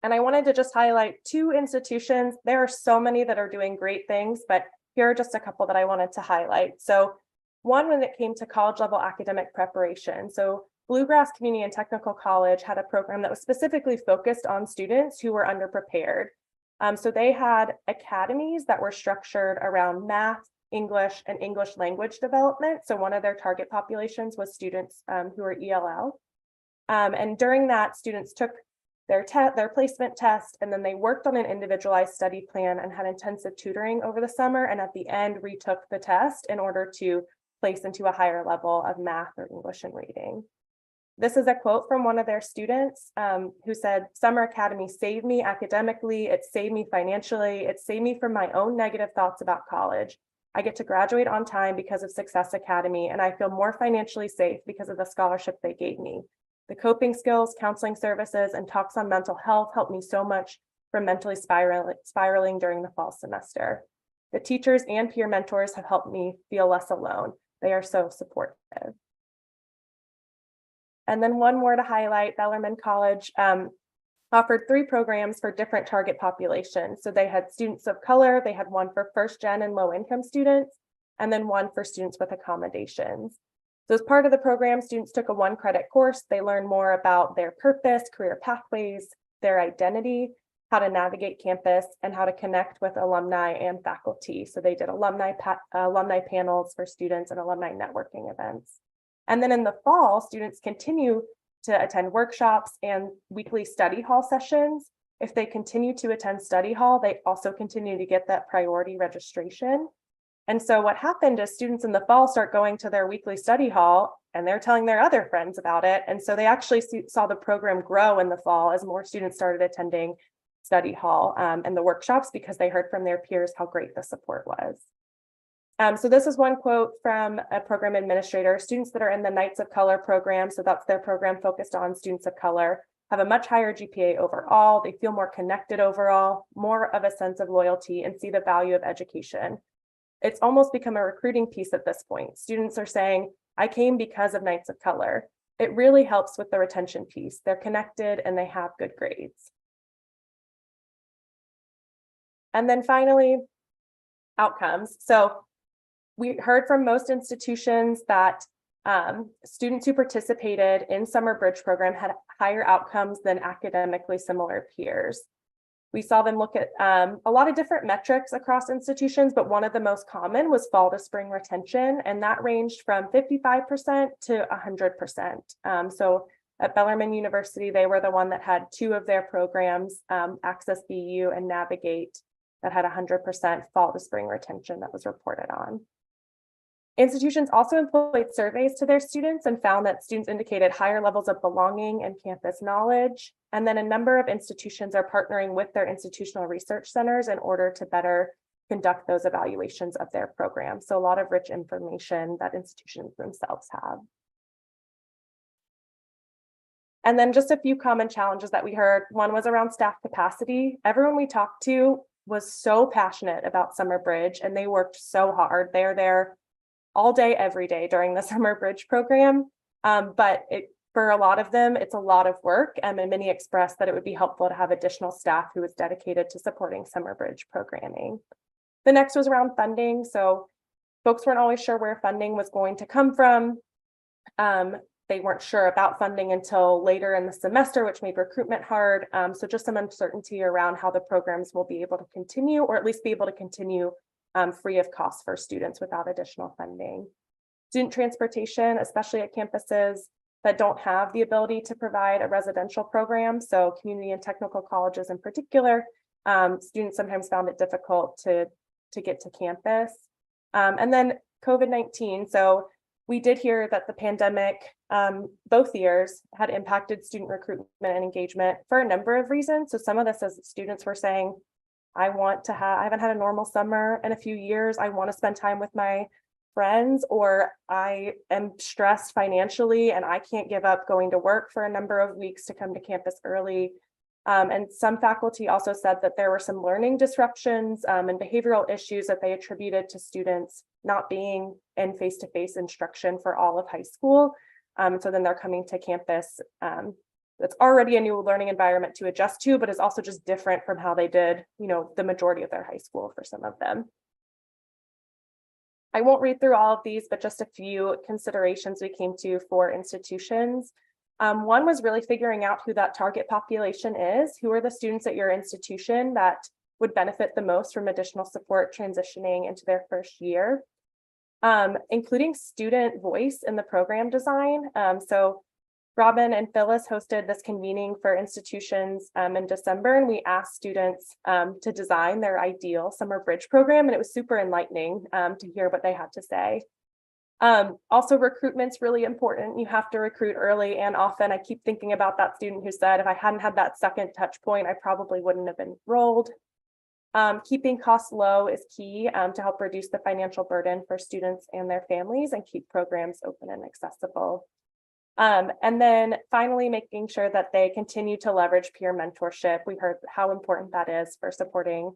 And I wanted to just highlight 2 institutions. There are so many that are doing great things, but here are just a couple that I wanted to highlight. So one, when it came to college level academic preparation. So Bluegrass Community and Technical College had a program that was specifically focused on students who were underprepared. So they had academies that were structured around math, English, and English language development. So one of their target populations was students who are ELL. And during that, students took their placement test, and then they worked on an individualized study plan and had intensive tutoring over the summer, and at the end retook the test in order to place into a higher level of math or English and reading. This is a quote from one of their students who said, "Summer Academy saved me academically, it saved me financially, it saved me from my own negative thoughts about college. I get to graduate on time because of Success Academy, and I feel more financially safe because of the scholarship they gave me. The coping skills, counseling services, and talks on mental health helped me so much from mentally spiraling during the fall semester. The teachers and peer mentors have helped me feel less alone. They are so supportive." And then one more to highlight, Bellarmine College offered 3 programs for different target populations. So they had students of color, they had one for first gen and low income students, and then one for students with accommodations. So as part of the program, students took a 1-credit course. They learned more about their purpose, career pathways, their identity, how to navigate campus, and how to connect with alumni and faculty. So they did alumni panels for students and alumni networking events. And then in the fall, students continue to attend workshops and weekly study hall sessions. If they continue to attend study hall, they also continue to get that priority registration. And so what happened is students in the fall start going to their weekly study hall and they're telling their other friends about it. And so they actually saw the program grow in the fall as more students started attending study hall and the workshops because they heard from their peers how great the support was. So this is one quote from a program administrator. "Students that are in the Knights of Color program," so that's their program focused on students of color, "have a much higher GPA overall. They feel more connected overall, more of a sense of loyalty, and see the value of education. It's almost become a recruiting piece at this point. Students are saying, I came because of Knights of Color." It really helps with the retention piece. They're connected and they have good grades. And then finally, outcomes. So we heard from most institutions that students who participated in Summer Bridge program had higher outcomes than academically similar peers. We saw them look at a lot of different metrics across institutions, but one of the most common was fall to spring retention, and that ranged from 55% to 100%. So at Bellarmine University, they were the one that had 2 of their programs, Access BU and Navigate, that had 100% fall to spring retention that was reported on. Institutions also employed surveys to their students and found that students indicated higher levels of belonging and campus knowledge. And then a number of institutions are partnering with their institutional research centers in order to better conduct those evaluations of their programs. So a lot of rich information that institutions themselves have. And then just a few common challenges that we heard. One was around staff capacity. Everyone we talked to was so passionate about Summer Bridge, and they worked so hard. They're there all day, every day during the Summer Bridge program. But for a lot of them, it's a lot of work, and many expressed that it would be helpful to have additional staff who was dedicated to supporting Summer Bridge programming. The next was around funding. So folks weren't always sure where funding was going to come from. They weren't sure about funding until later in the semester, which made recruitment hard. So just some uncertainty around how the programs will be able to continue, or at least be able to continue free of cost for students without additional funding. Student transportation, especially at campuses that don't have the ability to provide a residential program. So community and technical colleges in particular, students sometimes found it difficult to get to campus. And then COVID-19. So we did hear that the pandemic, both years, had impacted student recruitment and engagement for a number of reasons. So some of this is students were saying, I haven't had a normal summer in a few years. I want to spend time with my friends, or I am stressed financially and I can't give up going to work for a number of weeks to come to campus early. And some faculty also said that there were some learning disruptions and behavioral issues that they attributed to students not being in face-to-face instruction for all of high school. So then they're coming to campus. That's already a new learning environment to adjust to, but is also just different from how they did, the majority of their high school for some of them. I won't read through all of these, but just a few considerations we came to for institutions. One was really figuring out who that target population is. Who are the students at your institution that would benefit the most from additional support transitioning into their first year? Including student voice in the program design. So Robin and Phyllis hosted this convening for institutions in December, and we asked students to design their ideal Summer Bridge program, and it was super enlightening to hear what they had to say. Also, recruitment's really important. You have to recruit early and often. I keep thinking about that student who said, if I hadn't had that second touch point, I probably wouldn't have enrolled. Keeping costs low is key to help reduce the financial burden for students and their families and keep programs open and accessible. And then finally, making sure that they continue to leverage peer mentorship. We heard how important that is for supporting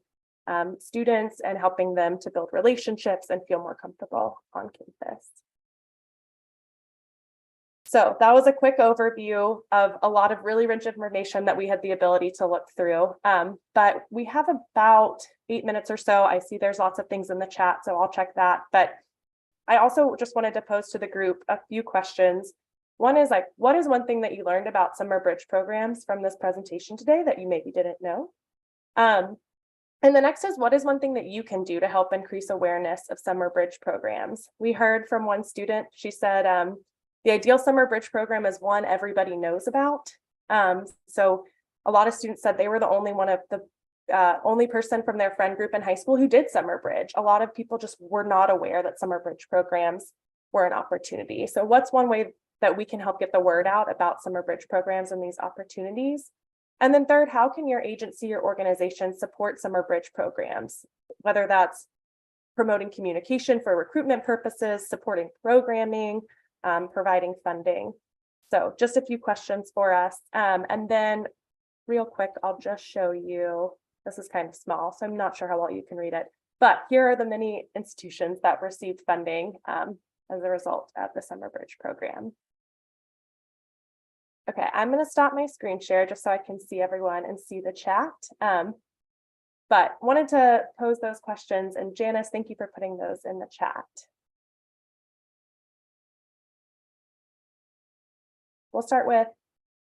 students and helping them to build relationships and feel more comfortable on campus. So that was a quick overview of a lot of really rich information that we had the ability to look through. But we have about 8 minutes or so. I see there's lots of things in the chat, so I'll check that. But I also just wanted to pose to the group a few questions. One is what is one thing that you learned about Summer Bridge programs from this presentation today that you maybe didn't know? And the next is, what is one thing that you can do to help increase awareness of Summer Bridge programs? We heard from one student, she said, the ideal Summer Bridge program is one everybody knows about. So a lot of students said they were the only person from their friend group in high school who did Summer Bridge. A lot of people just were not aware that Summer Bridge programs were an opportunity. So what's one way that we can help get the word out about Summer Bridge programs and these opportunities? And then third, how can your agency or organization support Summer Bridge programs? Whether that's promoting communication for recruitment purposes, supporting programming, providing funding. So just a few questions for us. And then real quick, I'll just show you, this is kind of small, so I'm not sure how well you can read it, but here are the many institutions that received funding as a result of the Summer Bridge program. Okay, I'm going to stop my screen share just so I can see everyone and see the chat. But wanted to pose those questions, and Janice, thank you for putting those in the chat. We'll start with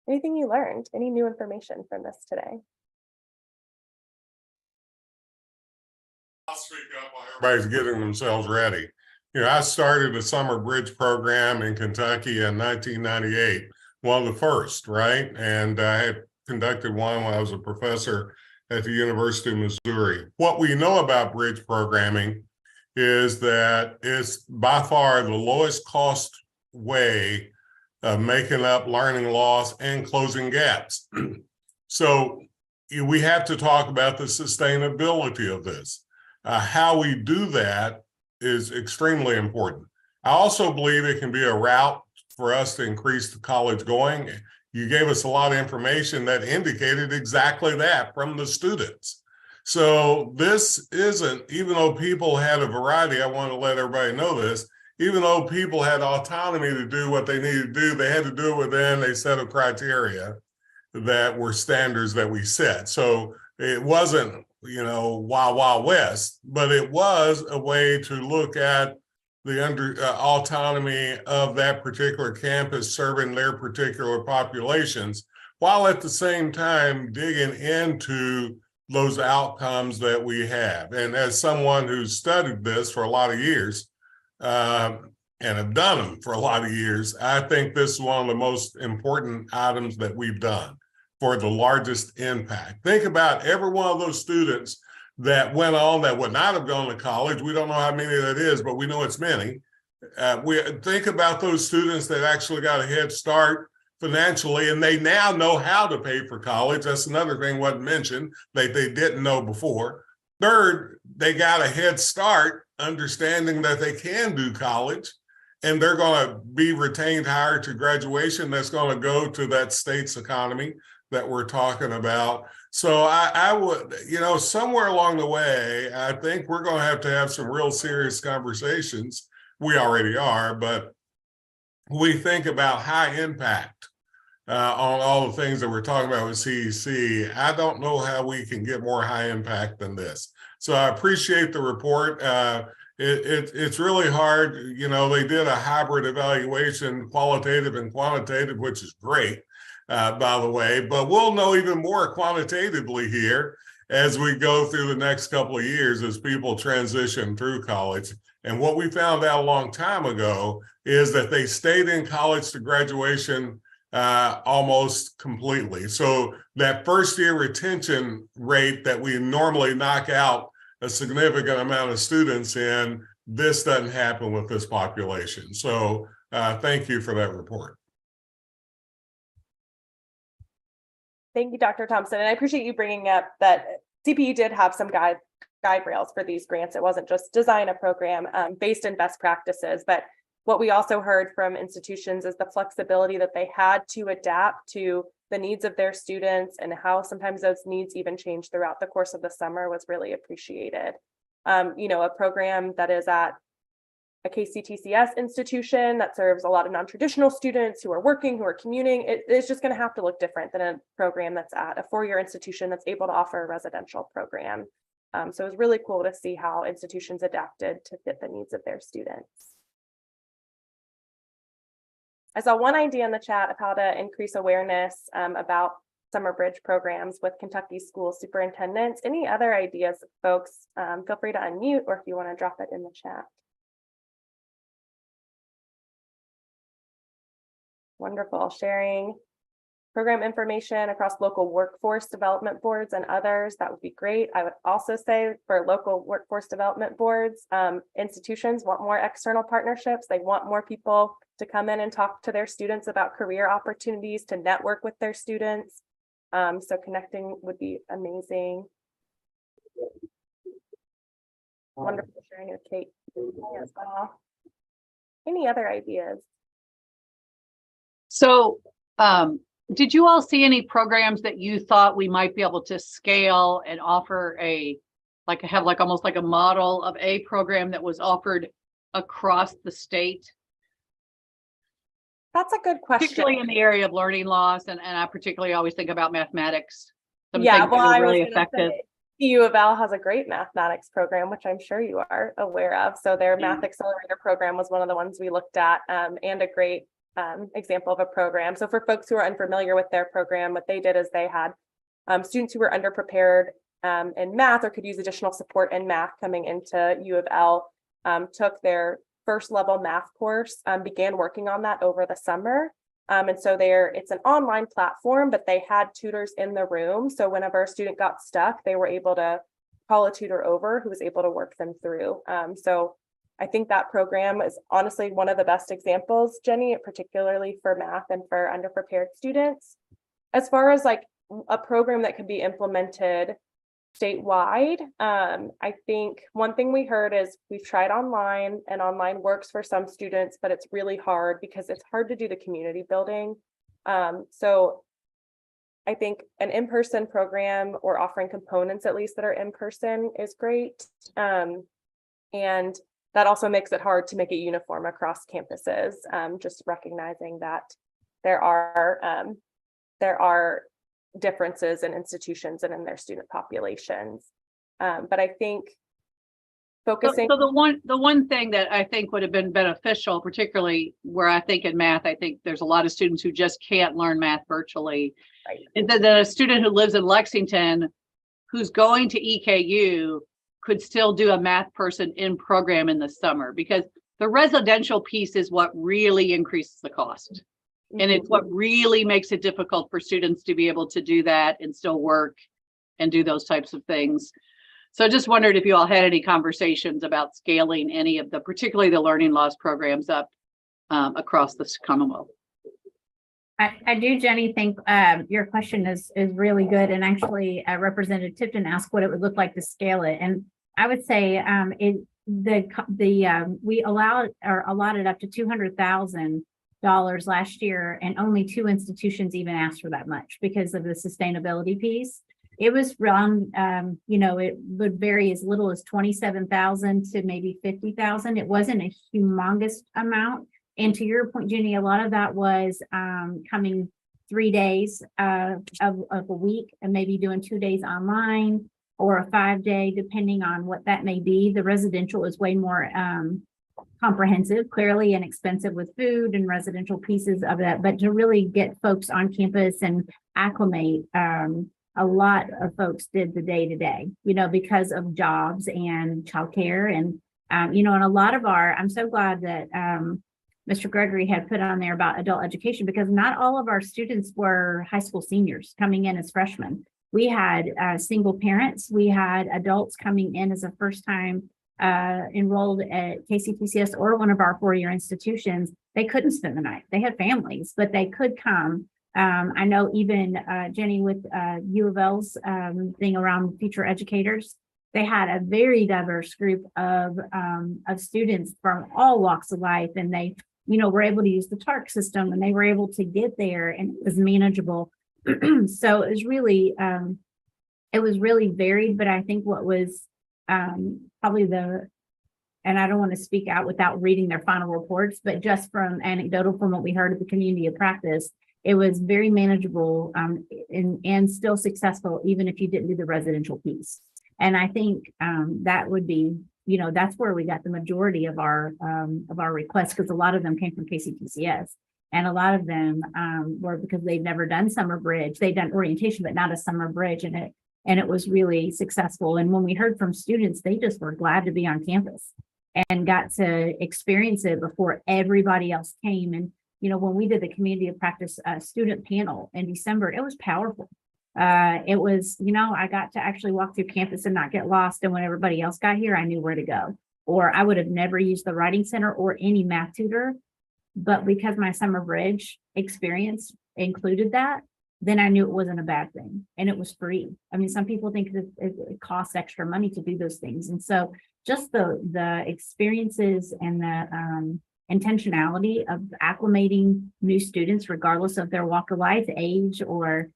anything you learned, any new information from this today. I'll speak up while everybody's getting themselves ready. I started a Summer Bridge program in Kentucky in 1998, one of the first, right? And I had conducted one when I was a professor at the University of Missouri. What we know about bridge programming is that it's by far the lowest cost way of making up learning loss and closing gaps. So we have to talk about the sustainability of this. How we do that is extremely important. I also believe it can be a route for us to increase the college going you gave us a lot of information that indicated exactly that from the students. So this isn't, even though people had a variety, I want to let everybody know this, even though people had autonomy to do what they needed to do, they had to do it within a set of criteria that were standards that we set. So it wasn't, wild, wild west, but it was a way to look at the autonomy of that particular campus serving their particular populations, while at the same time digging into those outcomes that we have. And as someone who's studied this for a lot of years, and have done them for a lot of years, I think this is one of the most important items that we've done for the largest impact. Think about every one of those students that went on that would not have gone to college. We don't know how many that is, but we know it's many. We think about those students that actually got a head start financially, and they now know how to pay for college. That's another thing wasn't mentioned that they didn't know before. Third, they got a head start understanding that they can do college, and they're going to be retained higher to graduation. That's going to go to that state's economy that we're talking about. So I would, somewhere along the way, I think we're going to have some real serious conversations. We already are, but we think about high impact on all the things that we're talking about with CEC. I don't know how we can get more high impact than this. So I appreciate the report. It's really hard. They did a hybrid evaluation, qualitative and quantitative, which is great, by the way, but we'll know even more quantitatively here as we go through the next couple of years as people transition through college. And what we found out a long time ago is that they stayed in college to graduation almost completely. So that first year retention rate that we normally knock out a significant amount of students in, this doesn't happen with this population. So thank you for that report. Thank you, Dr. Thompson. And I appreciate you bringing up that CPU did have some guide rails for these grants. It wasn't just design a program based in best practices, but what we also heard from institutions is the flexibility that they had to adapt to the needs of their students, and how sometimes those needs even change throughout the course of the summer was really appreciated. A program that is at a KCTCS institution that serves a lot of non-traditional students who are working, who are commuting, it's just going to have to look different than a program that's at a four-year institution that's able to offer a residential program. So it was really cool to see how institutions adapted to fit the needs of their students. I saw one idea in the chat of how to increase awareness about summer bridge programs with Kentucky school superintendents. Any other ideas, folks? Feel free to unmute, or if you want to drop it in the chat. Wonderful. Sharing program information across local workforce development boards and others, that would be great. I would also say for local workforce development boards, institutions want more external partnerships. They want more people to come in and talk to their students about career opportunities, to network with their students. So connecting would be amazing. Wonderful sharing with Kate as well. Any other ideas? So did you all see any programs that you thought we might be able to scale and offer almost like a model of a program that was offered across the state? That's a good question. Particularly in the area of learning loss, and I particularly always think about mathematics. Yeah, well, I was really gonna effective. say, U of L has a great mathematics program, which I'm sure you are aware of. So their Math Accelerator program was one of the ones we looked at, and a great example of a program. So for folks who are unfamiliar with their program, what they did is they had students who were underprepared in math or could use additional support in math coming into U of L, took their first level math course, began working on that over the summer. And so it's an online platform, but they had tutors in the room. So whenever a student got stuck, they were able to call a tutor over who was able to work them through. So I think that program is honestly one of the best examples, Jenny, particularly for math and for underprepared students. As far as like a program that could be implemented statewide, I think one thing we heard is we've tried online, and online works for some students, but it's really hard because it's hard to do the community building So I think an in-person program or offering components at least that are in person is great. And that also makes it hard to make it uniform across campuses, just recognizing that there are differences in institutions and in their student populations. But I think focusing. So the one thing that I think would have been beneficial, particularly where I think in math, I think there's a lot of students who just can't learn math virtually. Right. And that a student who lives in Lexington, who's going to EKU, could still do a math person in program in the summer, because the residential piece is what really increases the cost. And it's what really makes it difficult for students to be able to do that and still work and do those types of things. So I just wondered if you all had any conversations about scaling any of the, particularly the learning loss programs up across the Commonwealth. I do, Jenny, think your question is really good. And actually Representative Tipton asked what it would look like to scale it. And I would say we allotted up to $200,000 last year, and only 2 institutions even asked for that much because of the sustainability piece. It was around, it would vary as little as 27,000 to maybe 50,000. It wasn't a humongous amount. And to your point, Jenny, a lot of that was coming 3 days of a week and maybe doing 2 days online or a 5-day, depending on what that may be. The residential is way more comprehensive, clearly, and expensive with food and residential pieces of that. But to really get folks on campus and acclimate, a lot of folks did the day-to-day, because of jobs and childcare. And, and a lot of I'm so glad that Mr. Gregory had put on there about adult education, because not all of our students were high school seniors coming in as freshmen. We had single parents. We had adults coming in as a first time enrolled at KCTCS or one of our 4-year institutions. They couldn't spend the night. They had families, but they could come. I know even Jenny with U of L's thing around future educators, they had a very diverse group of students from all walks of life, and they, were able to use the TARC system, and they were able to get there, and it was manageable. So it was really varied. But I think what was probably and I don't want to speak out without reading their final reports, but just from anecdotal, from what we heard at the community of practice, it was very manageable and still successful, even if you didn't do the residential piece. And I think that would be, that's where we got the majority of our requests, because a lot of them came from KCTCS. And a lot of them were because they'd never done summer bridge. They'd done orientation, but not a summer bridge. And it was really successful. And when we heard from students, they just were glad to be on campus and got to experience it before everybody else came. And, when we did the community of practice student panel in December, it was powerful. It was, I got to actually walk through campus and not get lost. And when everybody else got here, I knew where to go. Or I would have never used the writing center or any math tutor. But because my summer bridge experience included that, then I knew it wasn't a bad thing, and it was free. I mean, some people think that it costs extra money to do those things. And so just the experiences and the intentionality of acclimating new students, regardless of their walk of life, age, or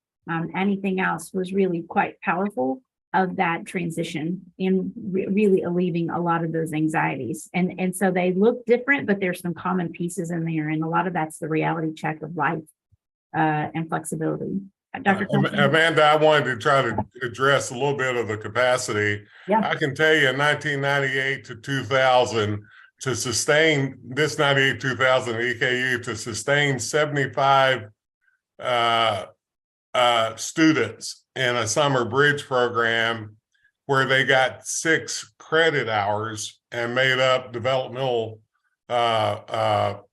anything else, was really quite powerful of that transition and really alleviating a lot of those anxieties. And so they look different, but there's some common pieces in there. And a lot of that's the reality check of life and flexibility. Dr. Amanda, I wanted to try to address a little bit of the capacity. Yeah. I can tell you in 1998 to 2000, to sustain this 98, 2000 EKU, to sustain 75 students in a summer bridge program where they got 6 credit hours and made up developmental at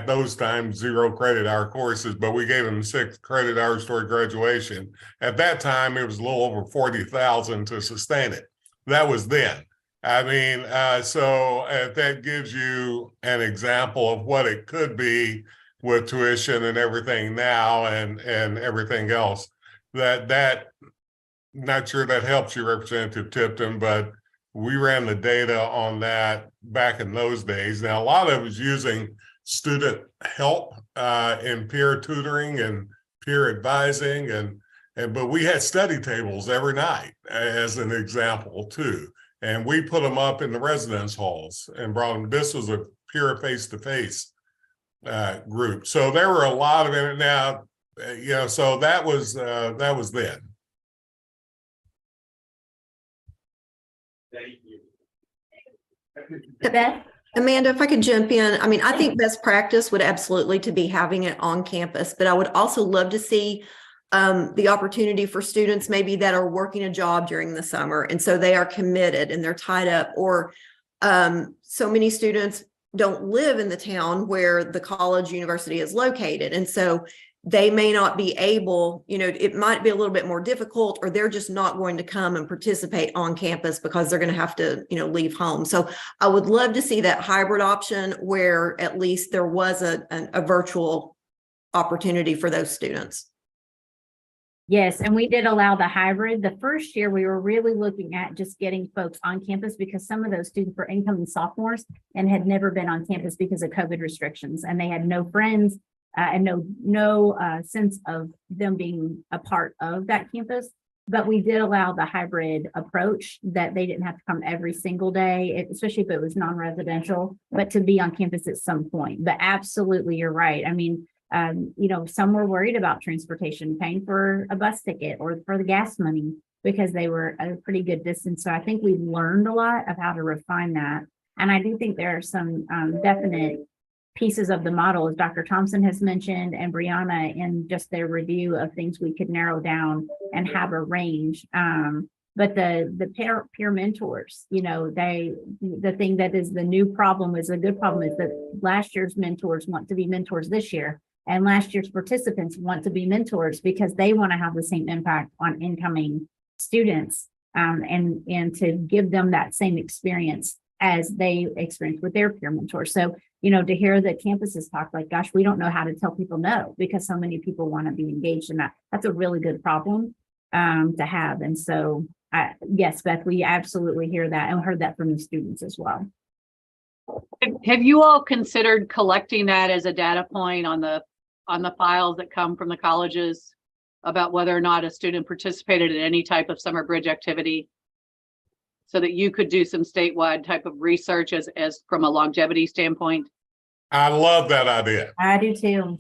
those times 0 credit hour courses, but we gave them 6 credit hours toward graduation. At that time, it was a little over 40,000 to sustain it. That was then. I mean, so that gives you an example of what it could be with tuition and everything now and everything else. That not sure that helps you, Representative Tipton, but we ran the data on that back in those days. Now, a lot of it was using student help in peer tutoring and peer advising, but we had study tables every night as an example too. And we put them up in the residence halls and brought them. This was a peer face-to-face group. So there were a lot of it now, so that was then. Thank you. Beth? Amanda, if I could jump in, I mean, I think best practice would absolutely to be having it on campus, but I would also love to see the opportunity for students maybe that are working a job during the summer. And so they are committed and they're tied up, or so many students don't live in the town where the college university is located. And so they may not be able, it might be a little bit more difficult, or they're just not going to come and participate on campus because they're going to have to, leave home. So I would love to see that hybrid option where at least there was a virtual opportunity for those students. Yes, and we did allow the hybrid. The first year, we were really looking at just getting folks on campus because some of those students were incoming sophomores and had never been on campus because of COVID restrictions, and they had no friends and no sense of them being a part of that campus. But we did allow the hybrid approach that they didn't have to come every single day, especially if it was non-residential, but to be on campus at some point. But absolutely, you're right. I mean, some were worried about transportation, paying for a bus ticket or for the gas money because they were at a pretty good distance. So I think we've learned a lot of how to refine that. And I do think there are some definite pieces of the model, as Dr. Thompson has mentioned, and Brianna in just their review of things we could narrow down and have a range. But the peer mentors, the thing that is the new problem is a good problem is that last year's mentors want to be mentors this year. And last year's participants want to be mentors because they want to have the same impact on incoming students and to give them that same experience as they experience with their peer mentors. So, to hear the campuses talk like, gosh, we don't know how to tell people no because so many people want to be engaged in that. That's a really good problem to have. And so, yes, Beth, we absolutely hear that and heard that from the students as well. Have you all considered collecting that as a data point on the files that come from the colleges about whether or not a student participated in any type of summer bridge activity, so that you could do some statewide type of research as from a longevity standpoint? I love that idea. I do too.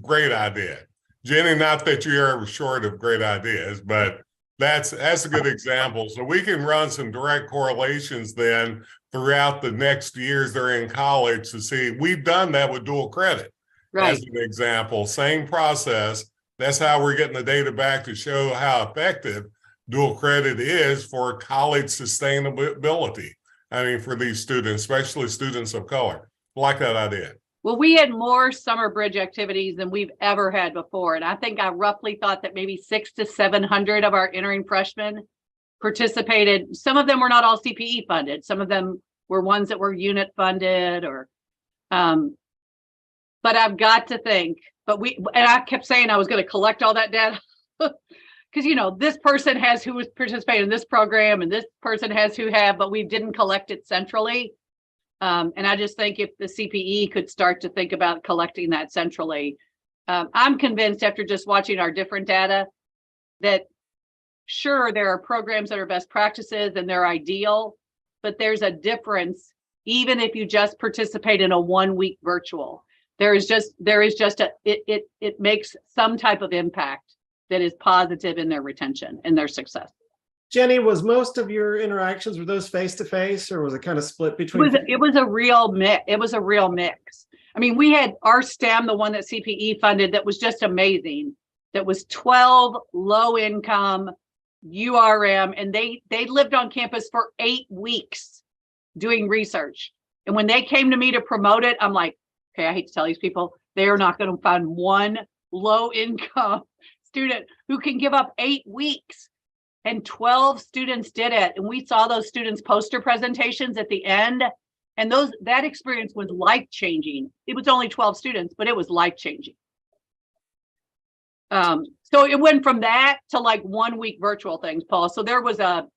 Great idea. Jenny, not that you're ever short of great ideas, but that's a good example. So we can run some direct correlations then throughout the next years they're in college to see. We've done that with dual credit. Right. As an example, same process. That's how we're getting the data back to show how effective dual credit is for college sustainability. I mean, for these students, especially students of color. Like that idea. Well, we had more summer bridge activities than we've ever had before. And I think I roughly thought that maybe 600 to 700 of our entering freshmen participated. Some of them were not all CPE funded. Some of them were ones that were unit funded but I've got to think, and I kept saying I was going to collect all that data because, this person has who was participating in this program and this person has who have, but we didn't collect it centrally. And I just think if the CPE could start to think about collecting that centrally, I'm convinced after just watching our different data that sure, there are programs that are best practices and they're ideal, but there's a difference even if you just participate in a 1 week virtual. It makes some type of impact that is positive in their retention and their success. Jenny, was most of your interactions, were those face-to-face or was it kind of split between? It was a real mix. It was a real mix. I mean, we had our STEM, the one that CPE funded, that was just amazing. That was 12 low income URM, and they lived on campus for 8 weeks doing research. And when they came to me to promote it, I'm like, okay, I hate to tell these people, they are not going to find one low income student who can give up 8 weeks. And 12 students did it. And we saw those students' poster presentations at the end. And that experience was life-changing. It was only 12 students, but it was life-changing. So it went from that to like 1 week virtual things, Paul. So there was and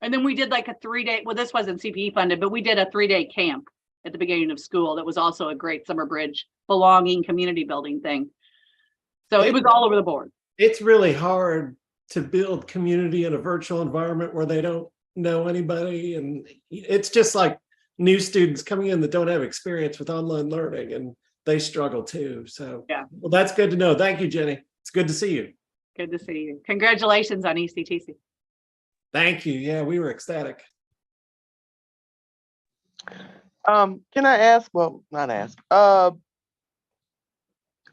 then we did like a 3-day, well, this wasn't CPE funded, but we did a 3-day camp at the beginning of school. That was also a great summer bridge belonging community building thing. So it was all over the board. It's really hard to build community in a virtual environment where they don't know anybody. And it's just like new students coming in that don't have experience with online learning, and they struggle too. So, Yeah. Well, that's good to know. Thank you, Jenny. It's good to see you. Good to see you. Congratulations on ECTC. Thank you. Yeah, we were ecstatic. Can I ask? Well, not ask. I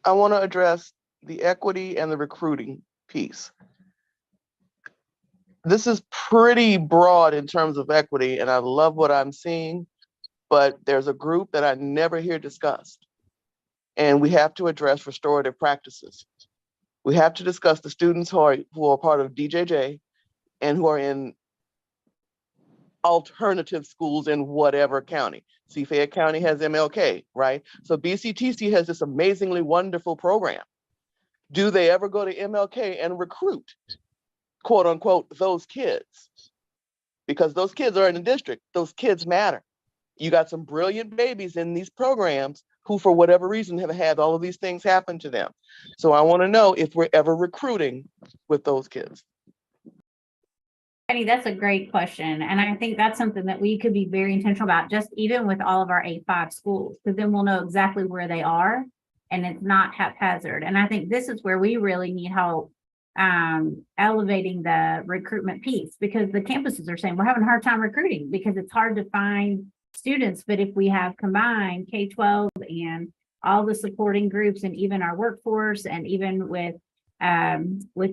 want to address the equity and the recruiting piece. This is pretty broad in terms of equity, and I love what I'm seeing, but there's a group that I never hear discussed, and we have to address restorative practices. We have to discuss the students who are part of DJJ and who are in alternative schools in whatever county. See, Fayette County has MLK, right? So BCTC has this amazingly wonderful program. Do they ever go to MLK and recruit, quote unquote, those kids? Because those kids are in the district. Those kids matter. You got some brilliant babies in these programs who, for whatever reason, have had all of these things happen to them. So I want to know if we're ever recruiting with those kids. Penny, that's a great question. And I think that's something that we could be very intentional about, just even with all of our A5 schools, because then we'll know exactly where they are and it's not haphazard. And I think this is where we really need help elevating the recruitment piece, because the campuses are saying we're having a hard time recruiting because it's hard to find students. But if we have combined K-12 and all the supporting groups and even our workforce, and even with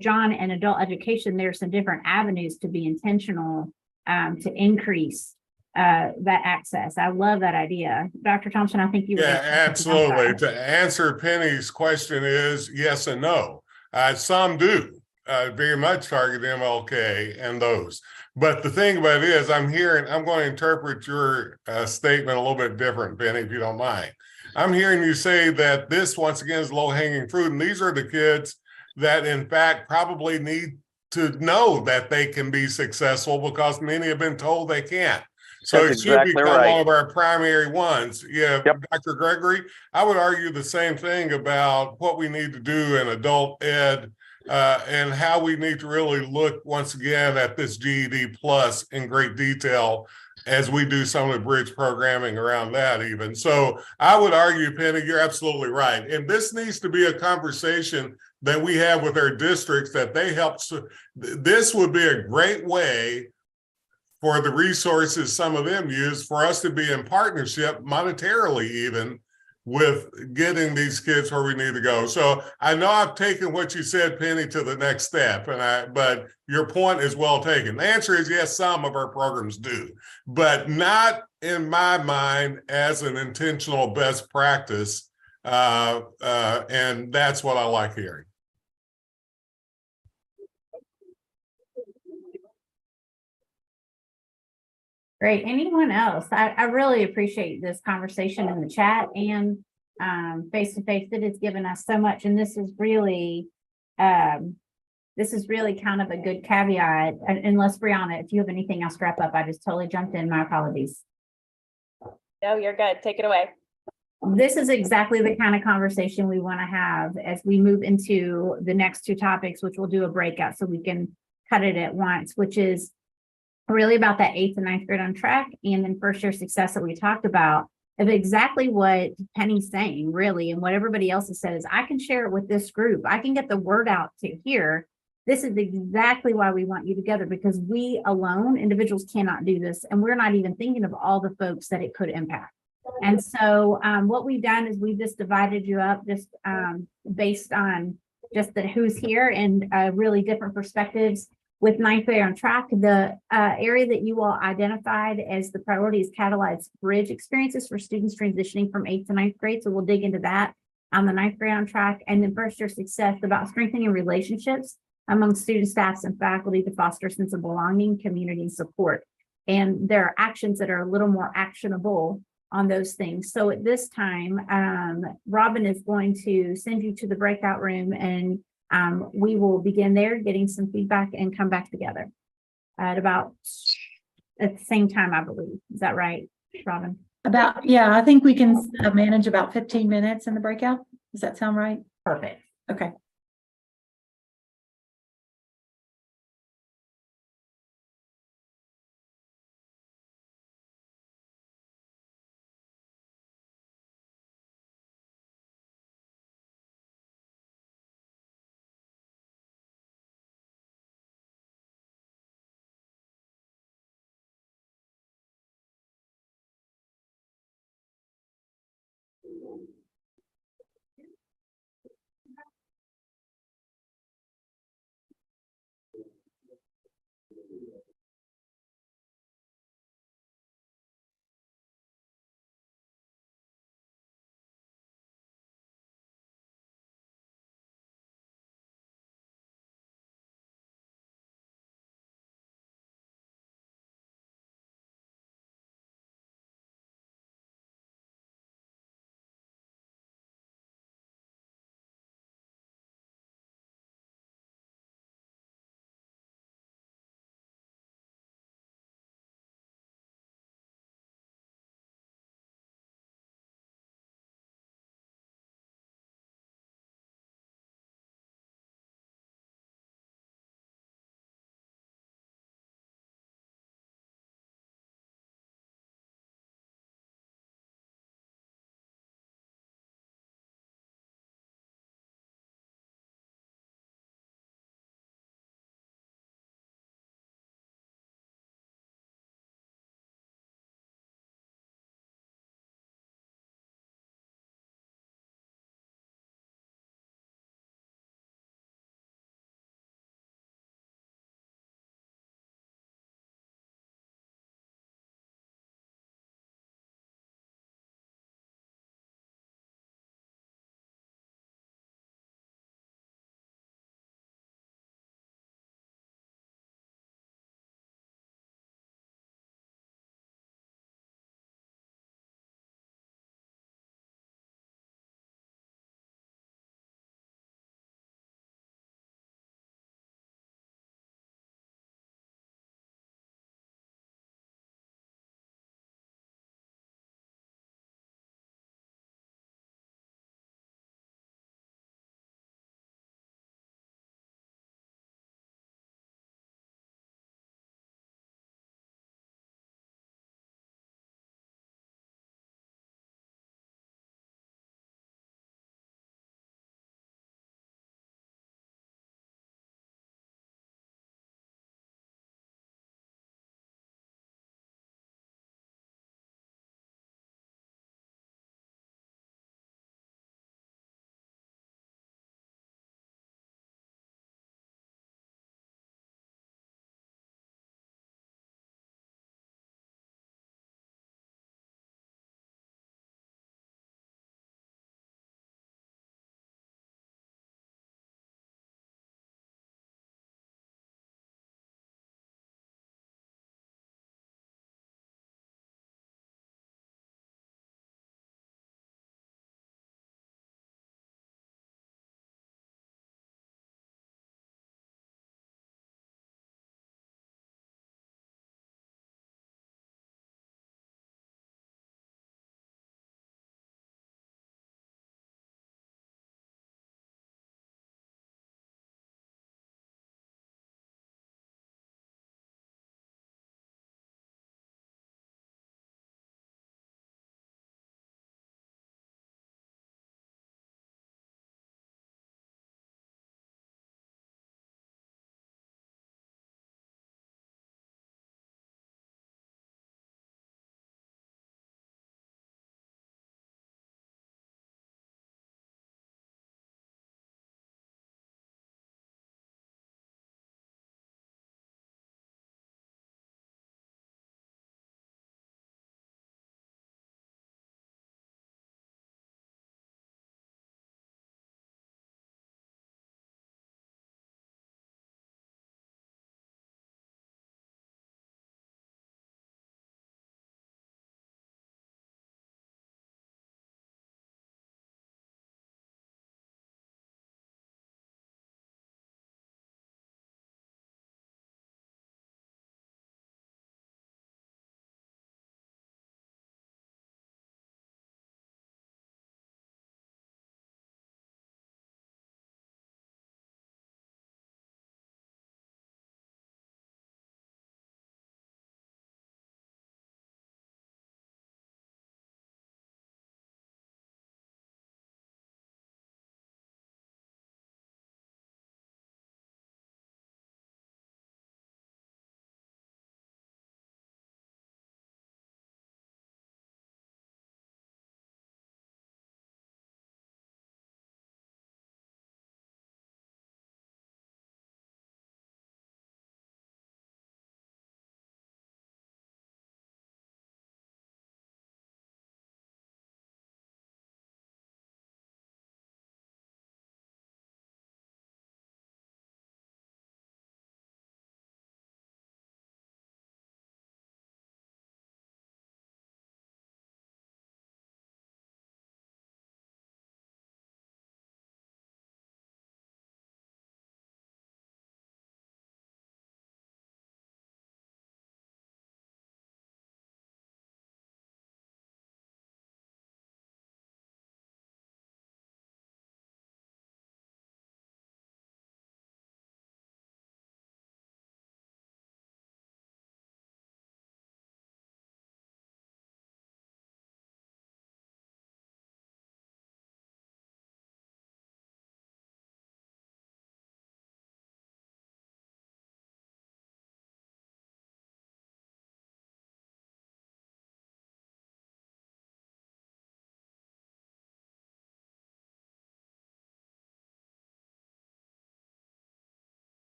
John and adult education, there's some different avenues to be intentional to increase that access. I love that idea. Dr. Thompson, I think you Yeah, absolutely. To answer Penny's question is yes and no. Some do very much target MLK and those. But the thing about it is, I'm going to interpret your statement a little bit different, Penny, if you don't mind. I'm hearing you say that this, once again, is low-hanging fruit, and these are the kids that, in fact, probably need to know that they can be successful because many have been told they can't. So That's it should exactly become right. one of our primary ones. Yeah, Yep. Dr. Gregory, I would argue the same thing about what we need to do in adult ed and how we need to really look once again at this GED plus in great detail as we do some of the bridge programming around that even. So I would argue, Penny, you're absolutely right. And this needs to be a conversation that we have with our districts, that they help. This would be a great way for the resources some of them use for us to be in partnership monetarily even with getting these kids where we need to go. So I know I've taken what you said, Penny, to the next step, but your point is well taken. The answer is yes, some of our programs do, but not in my mind as an intentional best practice. And that's what I like hearing. Great. Anyone else? I really appreciate this conversation in the chat and face-to-face. It has given us so much, and this is really kind of a good caveat. Unless, Brianna, if you have anything else to wrap up, I just totally jumped in. My apologies. No, you're good. Take it away. This is exactly the kind of conversation we want to have as we move into the next two topics, which we'll do a breakout so we can cut it at once, which is really about that 8th and 9th grade on track, and then first year success that we talked about, of exactly what Penny's saying, really, and what everybody else has said is, I can share it with this group. I can get the word out to here. This is exactly why we want you together, because we alone, individuals, cannot do this. And we're not even thinking of all the folks that it could impact. And so what we've done is we've just divided you up just based on just the who's here and really different perspectives. With 9th grade on track, the area that you all identified as the priority is catalyzed bridge experiences for students transitioning from 8th to 9th grade. So we'll dig into that on the 9th grade on track. And then first year success, about strengthening relationships among students, staffs, and faculty to foster a sense of belonging, community, and support. And there are actions that are a little more actionable on those things. So at this time, Robin is going to send you to the breakout room, and we will begin there, getting some feedback, and come back together at the same time, I believe. Is that right, Robin? I think we can manage about 15 minutes in the breakout. Does that sound right? Perfect. Okay.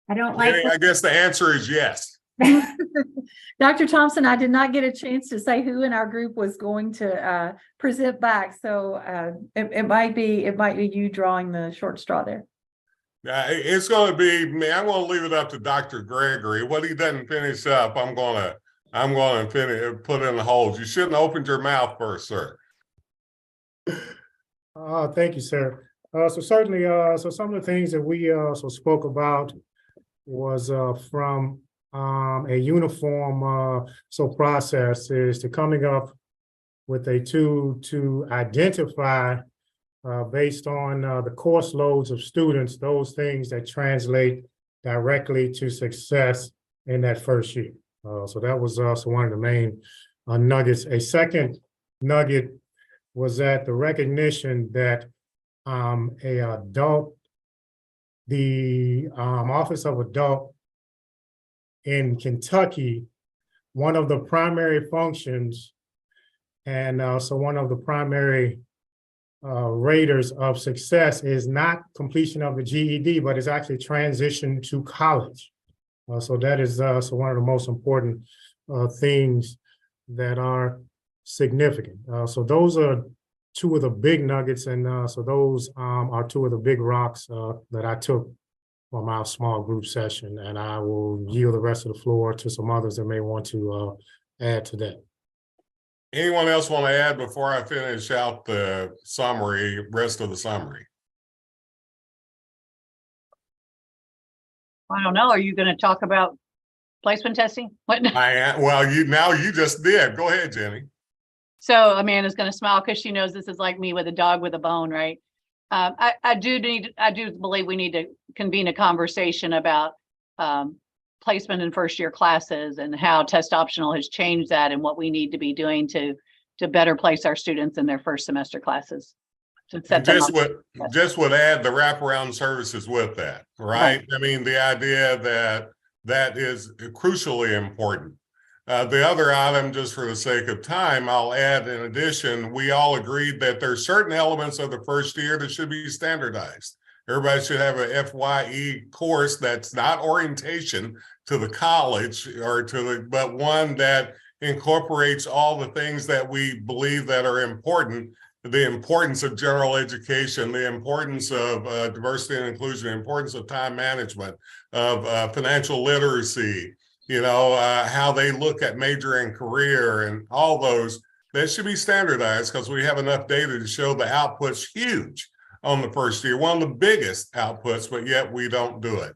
I don't like. I guess the answer is yes. Dr. Thompson, I did not get a chance to say who in our group was going to present back. So it might be you drawing the short straw there. It's going to be me. I'm going to leave it up to Dr. Gregory. What he doesn't finish up, I'm going to finish, put in the holes. You shouldn't have opened your mouth first, sir. Thank you, sir. So certainly, so some of the things that we spoke about was from a uniform process is to coming up with a tool to identify based on the course loads of students, those things that translate directly to success in that first year. So that was also one of the main nuggets. A second nugget was that the recognition that the Office of Adult in Kentucky, one of the primary functions and so one of the primary raters of success is not completion of the GED, but is actually transition to college. So that is so one of the most important things that are significant. So those are two of the big nuggets, and so those are two of the big rocks that I took from our small group session, and I will yield the rest of the floor to some others that may want to add to that. Anyone else want to add before I finish out the rest of the summary? I don't know. Are you going to talk about placement testing? What? Well, you just did. Go ahead, Jenny. So Amanda's going to smile because she knows this is like me with a dog with a bone, right? I do believe we need to convene a conversation about placement in first year classes and how test optional has changed that and what we need to be doing to better place our students in their first semester classes. To set them up. Just would add the wraparound services with that, right? I mean, the idea that is crucially important. The other item, just for the sake of time, I'll add in addition, we all agreed that there's certain elements of the first year that should be standardized. Everybody should have a FYE course that's not orientation to the college but one that incorporates all the things that we believe that are important. The importance of general education, the importance of diversity and inclusion, the importance of time management, of financial literacy, how they look at major and career and all those, that should be standardized because we have enough data to show the output's huge on the first year, one of the biggest outputs, but yet we don't do it.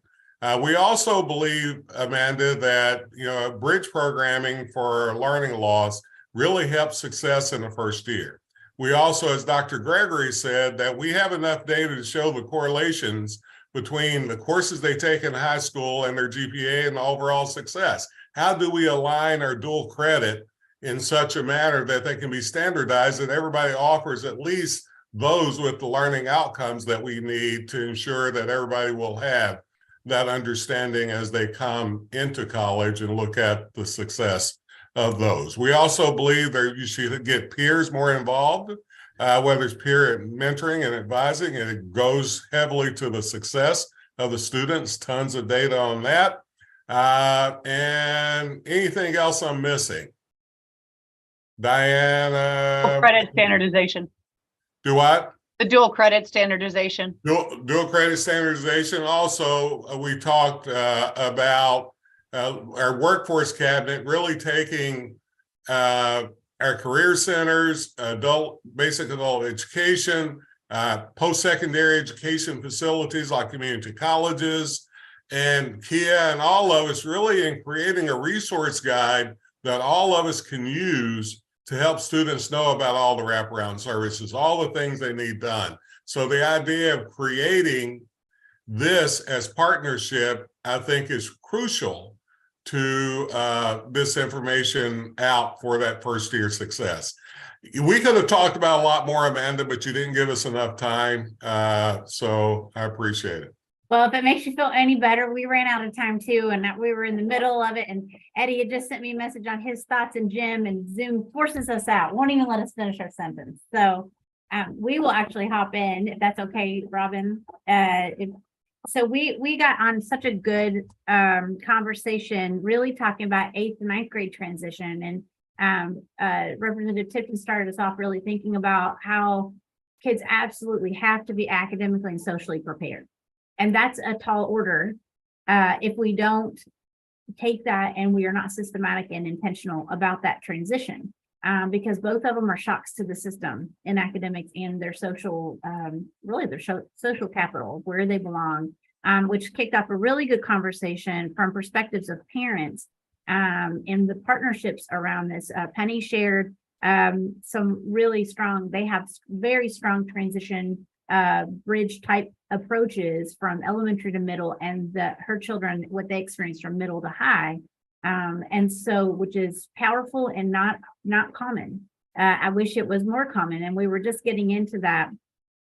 We also believe, Amanda, that bridge programming for learning loss really helps success in the first year. We also, as Dr. Gregory said, that we have enough data to show the correlations between the courses they take in high school and their GPA and the overall success. How do we align our dual credit in such a manner that they can be standardized and everybody offers at least those with the learning outcomes that we need to ensure that everybody will have that understanding as they come into college and look at the success of those. We also believe that you should get peers more involved, whether it's peer mentoring and advising, and it goes heavily to the success of the students, tons of data on that. And anything else I'm missing? Diana? Credit standardization. Do what? The dual credit standardization. Dual credit standardization. Also, we talked about our workforce cabinet really taking our career centers, basic adult education, post-secondary education facilities like community colleges, and KIA and all of us really in creating a resource guide that all of us can use to help students know about all the wraparound services, all the things they need done. So the idea of creating this as partnership, I think, is crucial to this information out for that first year success. We could have talked about a lot more, Amanda, but you didn't give us enough time. So I appreciate it. Well, if it makes you feel any better, we ran out of time too, and that we were in the middle of it. And Eddie had just sent me a message on his thoughts in gym, and Zoom forces us out, won't even let us finish our sentence. So we will actually hop in if that's okay, Robin. So we got on such a good conversation, really talking about 8th and 9th grade transition. And Representative Tipton started us off really thinking about how kids absolutely have to be academically and socially prepared. And that's a tall order if we don't take that and we are not systematic and intentional about that transition. Because both of them are shocks to the system in academics and their social, really their social capital, where they belong, which kicked off a really good conversation from perspectives of parents and the partnerships around this. Penny shared some really strong, they have very strong transition bridge type approaches from elementary to middle, and her children, what they experienced from middle to high. And so, which is powerful and not common. I wish it was more common. And we were just getting into that.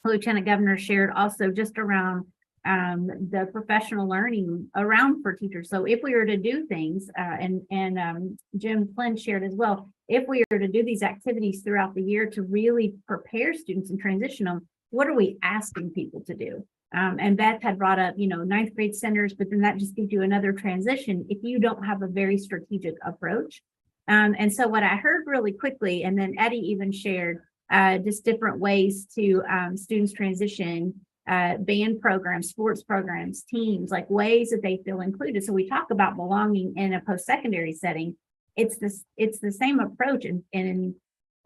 Lieutenant Governor shared also just around the professional learning around for teachers. So if we were to do things, and Jim Flynn shared as well, if we were to do these activities throughout the year to really prepare students and transition them, what are we asking people to do? And Beth had brought up, 9th grade centers, but then that just gives you another transition if you don't have a very strategic approach. And so what I heard really quickly, and then Eddie even shared just different ways to students transition, band programs, sports programs, teams, like ways that they feel included. So we talk about belonging in a post-secondary setting. It's the same approach, and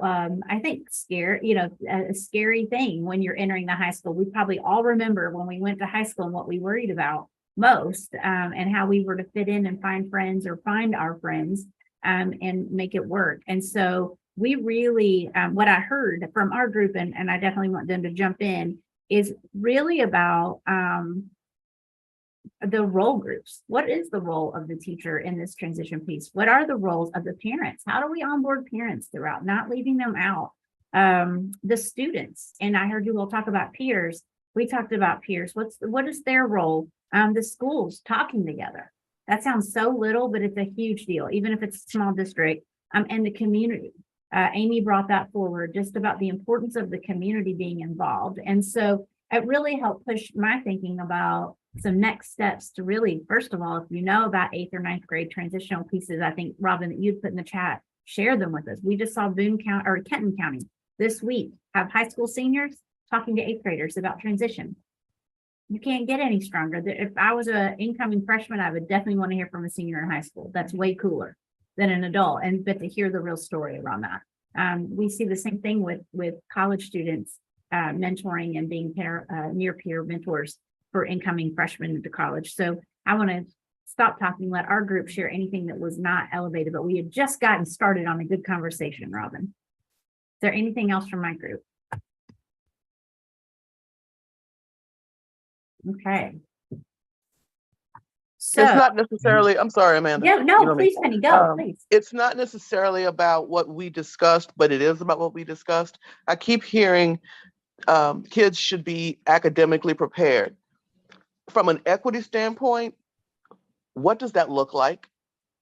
I think a scary thing when you're entering the high school. We probably all remember when we went to high school and what we worried about most, and how we were to fit in and find friends or find our friends, and make it work. And so we really, what I heard from our group, and I definitely want them to jump in, is really about the role groups. What is the role of the teacher in this transition piece? What are the roles of the parents? How do we onboard parents throughout, not leaving them out? The students, and I heard you all talk about peers. We talked about peers. What is their role? The schools talking together. That sounds so little, but it's a huge deal, even if it's a small district. And the community. Amy brought that forward, just about the importance of the community being involved. And so it really helped push my thinking about some next steps to really, first of all, if you know about 8th or 9th grade transitional pieces, I think, Robin, that you'd put in the chat, share them with us. We just saw Boone County or Kenton County this week have high school seniors talking to 8th graders about transition. You can't get any stronger. If I was an incoming freshman, I would definitely want to hear from a senior in high school. That's way cooler than an adult, but to hear the real story around that. We see the same thing with college students mentoring and being near peer mentors for incoming freshmen into college. So I want to stop talking, let our group share anything that was not elevated, but we had just gotten started on a good conversation, Robin. Is there anything else from my group? Okay. So it's not necessarily, I'm sorry, Amanda. Yeah, no, please, Penny, go, please. It's not necessarily about what we discussed, but it is about what we discussed. I keep hearing kids should be academically prepared. From an equity standpoint, what does that look like?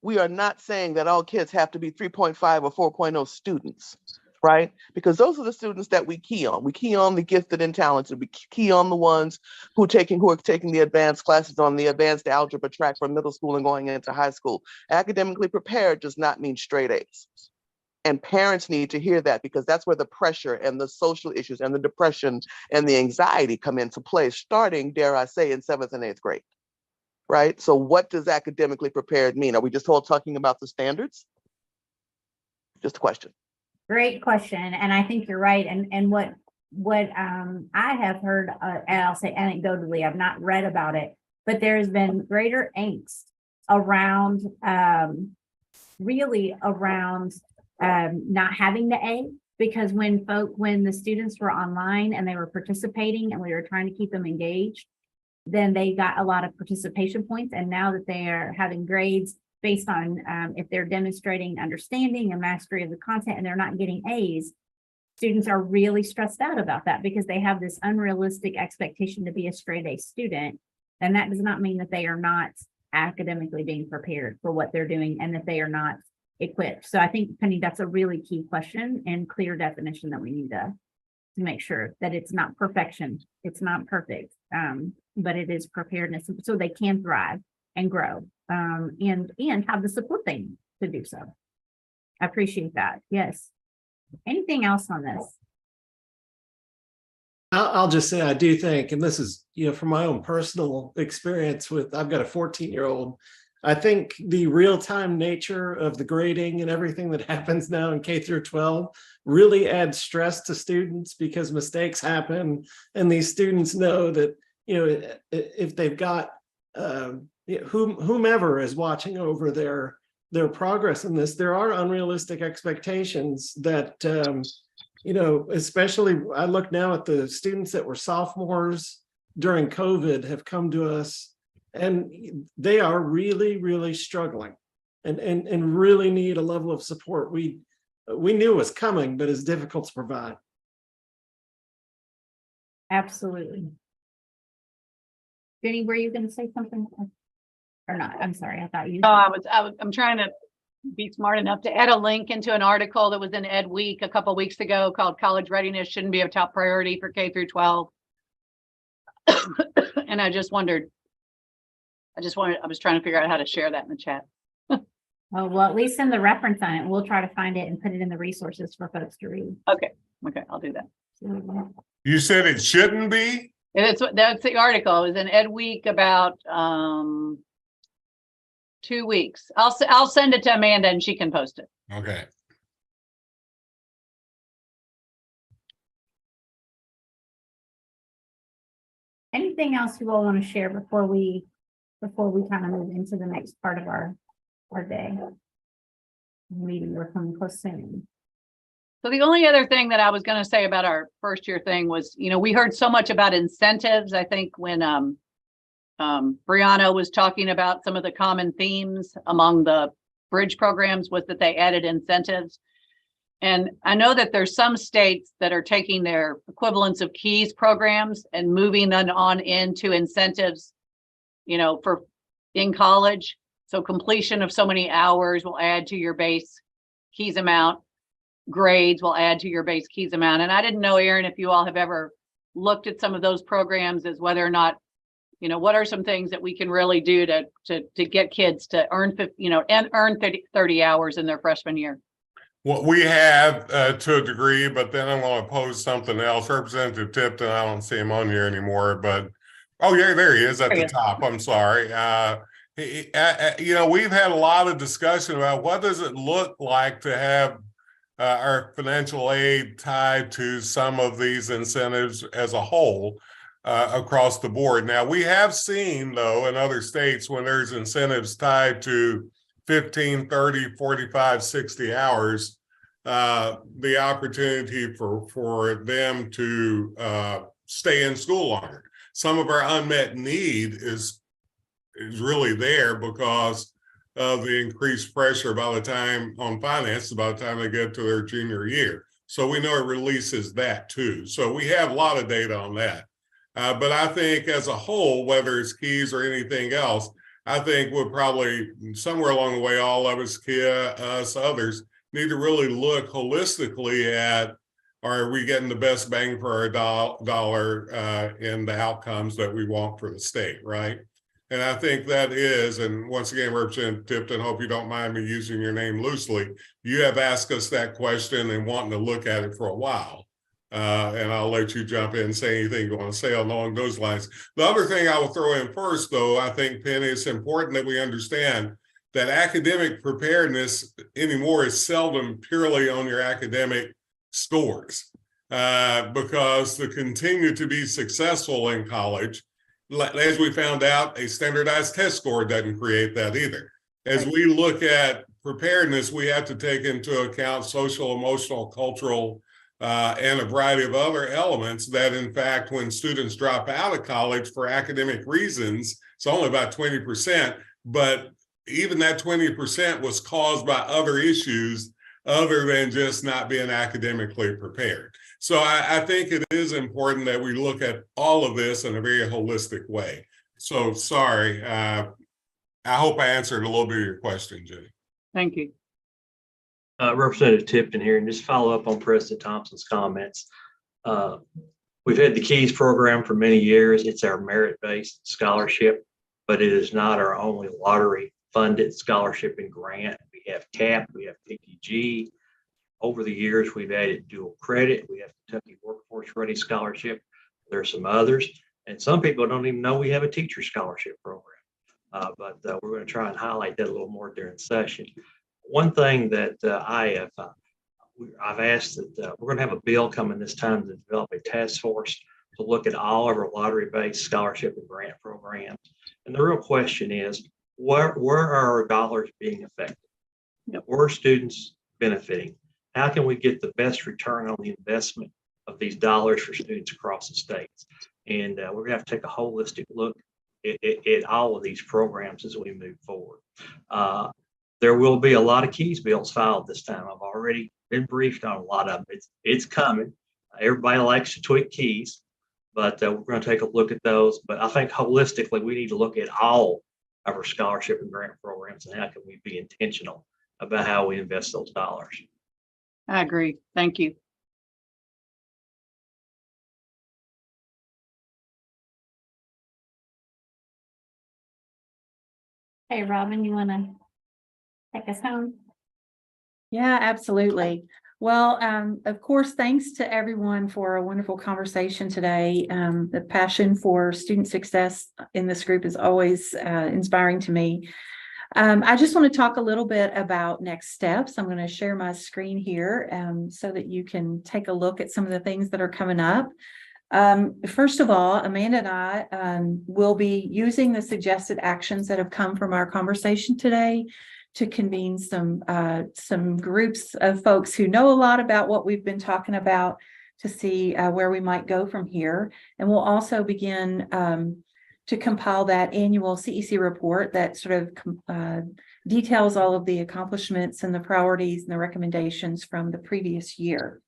We are not saying that all kids have to be 3.5 or 4.0 students, right? Because those are the students that we key on. We key on the gifted and talented. We key on the ones who are taking the advanced classes on the advanced algebra track from middle school and going into high school. Academically prepared does not mean straight A's. And parents need to hear that, because that's where the pressure and the social issues and the depression and the anxiety come into play, starting, dare I say, in 7th and 8th grade, right? So what does academically prepared mean? Are we just all talking about the standards? Just a question. Great question. And I think you're right. And what I have heard, and I'll say anecdotally, I've not read about it, but there has been greater angst around, really around not having the A, because when the students were online and they were participating and we were trying to keep them engaged, then they got a lot of participation points. And now that they are having grades based on if they're demonstrating understanding and mastery of the content and they're not getting A's, students are really stressed out about that because they have this unrealistic expectation to be a straight A student. And that does not mean that they are not academically being prepared for what they're doing and that they are not equipped. So I think, Penny, that's a really key question and clear definition that we need to make sure that it's not perfection. It's not perfect. but it is preparedness so they can thrive and grow, and have the support they need to do so. I appreciate that. Yes. Anything else on this? I'll just say, I do think, and this is, from my own personal experience I've got a 14-year-old, I think the real-time nature of the grading and everything that happens now in K through 12 really adds stress to students because mistakes happen. And these students know that, if they've got whomever is watching over their progress in this, there are unrealistic expectations that, especially I look now at the students that were sophomores during COVID have come to us, and they are really, really struggling and really need a level of support we knew was coming, but is difficult to provide. Absolutely. Jenny, were you going to say something or not? I'm sorry. I thought you. I'm trying to be smart enough to add a link into an article that was in Ed Week a couple of weeks ago called "College Readiness Shouldn't Be a Top Priority for K through 12." And I was trying to figure out how to share that in the chat. Oh, well, at least send the reference on it. We'll try to find it and put it in the resources for folks to read. Okay, I'll do that. You said it shouldn't be? And that's the article. It was in Ed Week about 2 weeks. I'll send it to Amanda and she can post it. Okay. Anything else you all want to share before we kind of move into the next part of our day? Meeting, we're coming close soon. So the only other thing that I was going to say about our first year thing was, we heard so much about incentives. I think when Brianna was talking about some of the common themes among the bridge programs was that they added incentives. And I know that there's some states that are taking their equivalents of keys programs and moving them on into incentives, for in college. So completion of so many hours will add to your base keys amount. Grades will add to your base keys amount. And I didn't know, Aaron, if you all have ever looked at some of those programs as whether or not, what are some things that we can really do to get kids to earn, and earn 30 hours in their freshman year? What we have to a degree, but then I'm going to pose something else. Representative Tipton, I don't see him on here anymore, but oh yeah, there he is at the top. I'm sorry. We've had a lot of discussion about what does it look like to have our financial aid tied to some of these incentives as a whole across the board. Now, we have seen, though, in other states when there's incentives tied to 15, 30, 45, 60 hours, the opportunity for them to stay in school longer. Some of our unmet need is really there because of the increased pressure by the time they get to their junior year. So we know it releases that too. So we have a lot of data on that. But I think as a whole, whether it's keys or anything else, I think we'll probably somewhere along the way, all of us, Kia, us, others, need to really look holistically at, are we getting the best bang for our dollar in the outcomes that we want for the state, right? And I think that is, and once again, Representative Tipton, hope you don't mind me using your name loosely. You have asked us that question and wanting to look at it for a while. And I'll let you jump in and say anything you want to say along those lines. The other thing I will throw in first, though, I think, Penny, it's important that we understand that academic preparedness anymore is seldom purely on your academic scores. Because to continue to be successful in college, as we found out, a standardized test score doesn't create that either. As we look at preparedness, we have to take into account social, emotional, cultural, and a variety of other elements that, in fact, when students drop out of college for academic reasons, it's only about 20%, but even that 20% was caused by other issues other than just not being academically prepared. So I think it is important that we look at all of this in a very holistic way. So sorry, I hope I answered a little bit of your question, Jenny. Thank you. Representative Tipton here, and just follow up on President Thompson's comments. We've had the KEYS program for many years. It's our merit-based scholarship, but it is not our only lottery-funded scholarship and grant. We have CAP, we have PTG. Over the years, we've added dual credit. We have Kentucky Workforce Ready Scholarship. There's some others, and some people don't even know we have a teacher scholarship program. But we're going to try and highlight that a little more during session. One thing that I've asked that we're going to have a bill coming this time to develop a task force to look at all of our lottery-based scholarship and grant programs. And the real question is, where are our dollars being affected? Where are students benefiting? How can we get the best return on the investment of these dollars for students across the states? And we're going to have to take a holistic look at all of these programs as we move forward. There will be a lot of KEYS bills filed this time. I've already been briefed on a lot of them. It's coming. Everybody likes to tweak KEYS, but we're going to take a look at those. But I think holistically, we need to look at all of our scholarship and grant programs and how can we be intentional about how we invest those dollars. I agree. Thank you. Hey, Robin, you want to take us home? Yeah, absolutely. Well, of course, thanks to everyone for a wonderful conversation today. The passion for student success in this group is always inspiring to me. I just want to talk a little bit about next steps. I'm going to share my screen here so that you can take a look at some of the things that are coming up. First of all, Amanda and I will be using the suggested actions that have come from our conversation today to convene some groups of folks who know a lot about what we've been talking about to see where we might go from here. And we'll also begin to compile that annual CEC report that sort of details all of the accomplishments and the priorities and the recommendations from the previous year.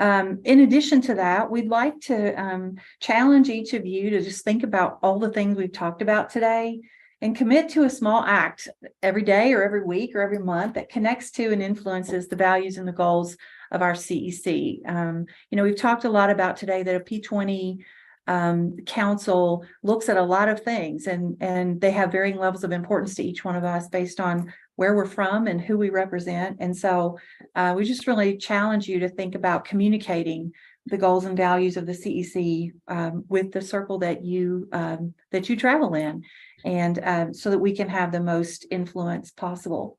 In addition to that, we'd like to challenge each of you to just think about all the things we've talked about today and commit to a small act every day or every week or every month that connects to and influences the values and the goals of our CEC. We've talked a lot about today that a P20 council looks at a lot of things and they have varying levels of importance to each one of us based on where we're from and who we represent. And so we just really challenge you to think about communicating the goals and values of the CEC with the circle that you travel in, and so that we can have the most influence possible.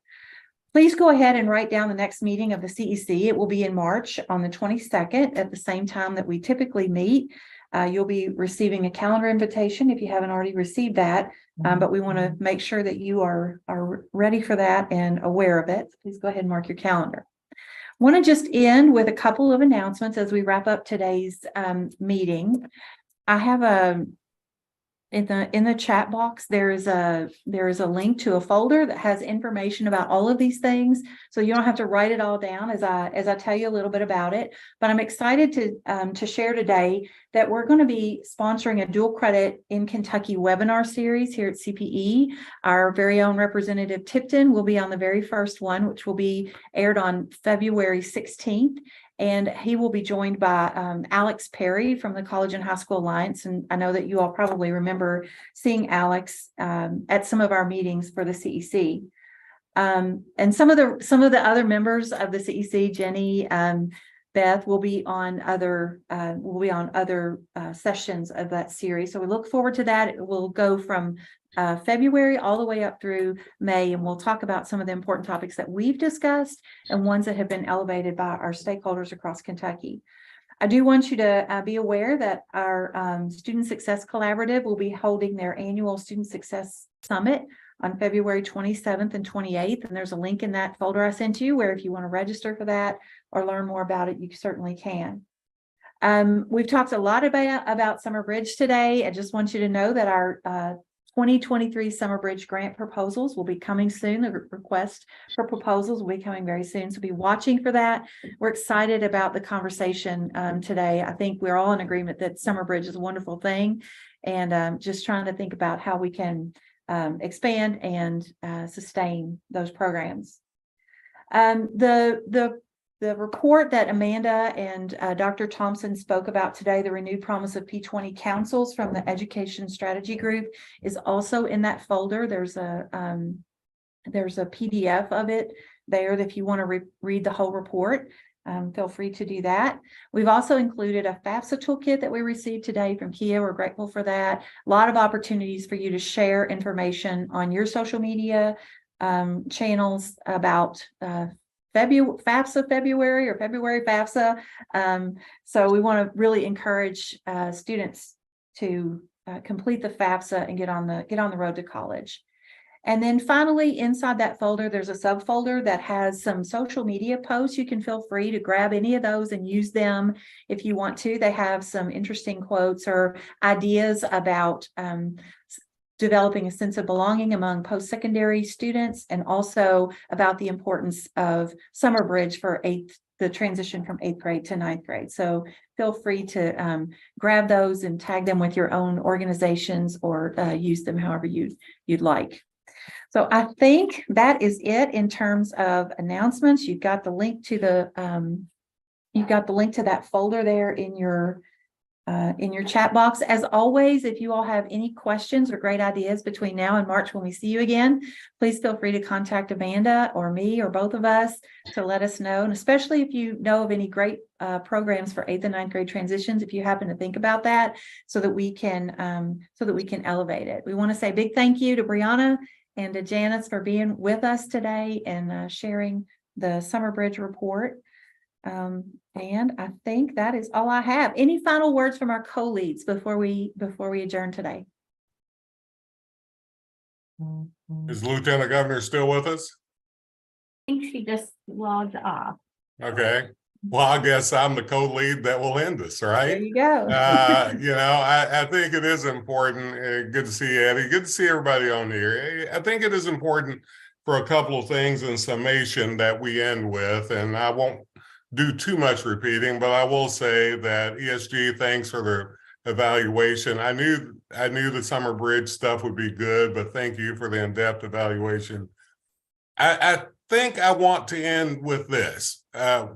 Please go ahead and write down the next meeting of the CEC. It will be in March on the 22nd at the same time that we typically meet. You'll be receiving a calendar invitation if you haven't already received that, but we want to make sure that you are ready for that and aware of it. Please go ahead and mark your calendar. I want to just end with a couple of announcements as we wrap up today's meeting. I have in the chat box, there is a link to a folder that has information about all of these things. So you don't have to write it all down as I tell you a little bit about it. But I'm excited to share today that we're going to be sponsoring a dual credit in Kentucky webinar series here at CPE. Our very own Representative Tipton will be on the very first one, which will be aired on February 16th. And he will be joined by Alex Perry from the College and High School Alliance. And I know that you all probably remember seeing Alex at some of our meetings for the CEC. And some of the other members of the CEC, Jenny, Beth, will be on other sessions of that series. So we look forward to that. It will go from February all the way up through May, and we'll talk about some of the important topics that we've discussed and ones that have been elevated by our stakeholders across Kentucky. I do want you to be aware that our Student Success Collaborative will be holding their annual Student Success Summit on February 27th and 28th, and there's a link in that folder I sent you where if you want to register for that or learn more about it, you certainly can. We've talked a lot about Summer Bridge today. I just want you to know that our 2023 Summer Bridge grant proposals will be coming soon. The request for proposals will be coming very soon, so be watching for that. We're excited about the conversation today. I think we're all in agreement that Summer Bridge is a wonderful thing, and just trying to think about how we can expand and sustain those programs. The The report that Amanda and Dr. Thompson spoke about today, the renewed promise of P20 councils from the Education Strategy Group, is also in that folder. There's a PDF of it there if you want to read the whole report. Feel free to do that. We've also included a FAFSA toolkit that we received today from Kia. We're grateful for that. A lot of opportunities for you to share information on your social media channels about FAFSA February or February FAFSA. So we want to really encourage students to complete the FAFSA and get on the road to college. And then finally, inside that folder, there's a subfolder that has some social media posts. You can feel free to grab any of those and use them if you want to. They have some interesting quotes or ideas about developing a sense of belonging among post-secondary students, and also about the importance of summer bridge for the transition from 8th grade to 9th grade. So feel free to grab those and tag them with your own organizations, or use them however you'd like. So I think that is it in terms of announcements. You've got the link to that folder there in your chat box. As always, if you all have any questions or great ideas between now and March when we see you again, please feel free to contact Amanda or me or both of us to let us know. And especially if you know of any great programs for 8th and 9th grade transitions, if you happen to think about that, so that we can elevate it. We want to say a big thank you to Brianna and to Janice for being with us today and sharing the Summer Bridge report. And I think that is all I have. Any final words from our co-leads before we adjourn today? Is the Lieutenant Governor still with us? I think she just logged off. Okay. Well, I guess I'm the co-lead that will end this, right? There you go. I think it is important. Good to see you, Eddie. Good to see everybody on here. I think it is important for a couple of things in summation that we end with, and I won't do too much repeating, but I will say that ESG, thanks for the evaluation. I knew the Summer Bridge stuff would be good, but thank you for the in-depth evaluation. I think I want to end with this.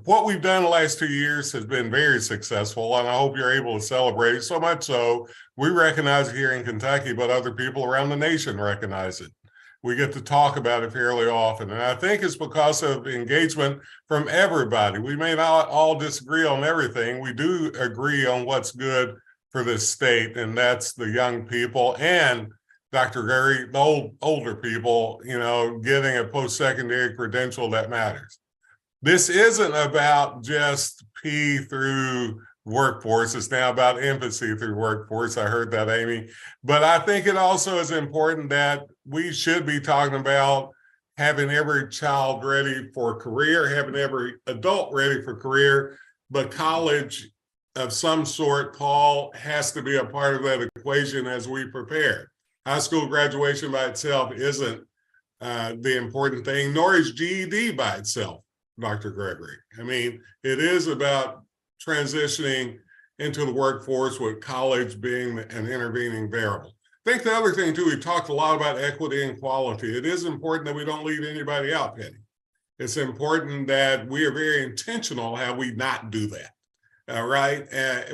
What we've done the last 2 years has been very successful, and I hope you're able to celebrate it. So much so, we recognize it here in Kentucky, but other people around the nation recognize it. We get to talk about it fairly often, and I think it's because of engagement from everybody. We may not all disagree on everything. We do agree on what's good for this state, and that's the young people and Dr. Gary, the older people, getting a post-secondary credential that matters. This isn't about just P through workforce. It's now about empathy through workforce. I heard that, Amy. But I think it also is important that we should be talking about having every child ready for a career, having every adult ready for career, but college of some sort, Paul, has to be a part of that equation as we prepare. High school graduation by itself isn't the important thing, nor is GED by itself, Dr. Gregory. I mean, it is about transitioning into the workforce with college being an intervening variable. I think the other thing too, we talked a lot about equity and quality. It is important that we don't leave anybody out, Penny. It's important that we are very intentional how we not do that, right?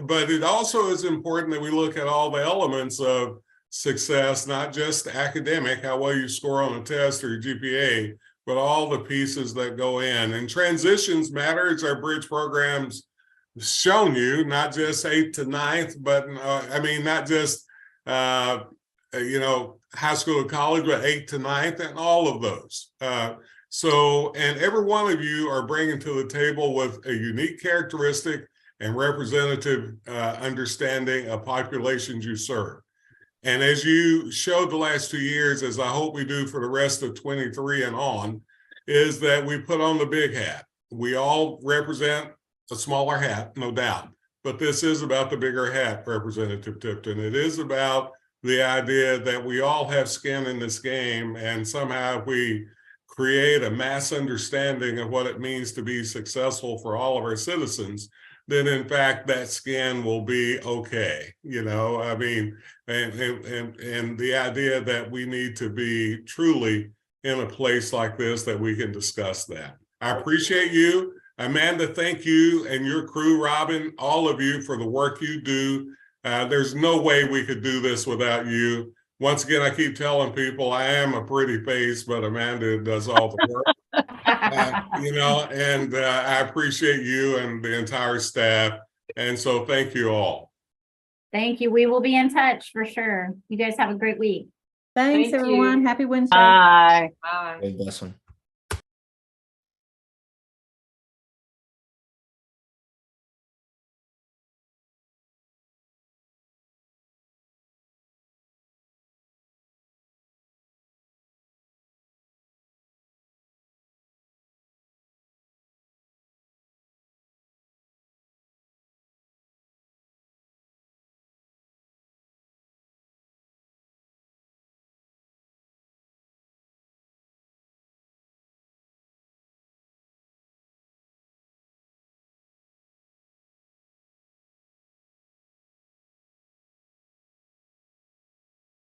But it also is important that we look at all the elements of success, not just academic, how well you score on a test or your GPA, but all the pieces that go in. And transitions matter. It's our bridge programs shown you, not just 8th to 9th, but not just high school to college, but 8th to 9th and all of those. And every one of you are bringing to the table with a unique characteristic and representative understanding of populations you serve. And as you showed the last 2 years, as I hope we do for the rest of 23 and on, is that we put on the big hat. We all represent a smaller hat, no doubt, but this is about the bigger hat, Representative Tipton. It is about the idea that we all have skin in this game, and somehow if we create a mass understanding of what it means to be successful for all of our citizens, then in fact that skin will be okay. And the idea that we need to be truly in a place like this that we can discuss that. I appreciate you. Amanda, thank you and your crew, Robin, all of you for the work you do. There's no way we could do this without you. Once again, I keep telling people I am a pretty face, but Amanda does all the work. And I appreciate you and the entire staff. And so thank you all. Thank you. We will be in touch for sure. You guys have a great week. Thanks, Thank everyone. you. Happy Wednesday. Bye. Bye. Bless them.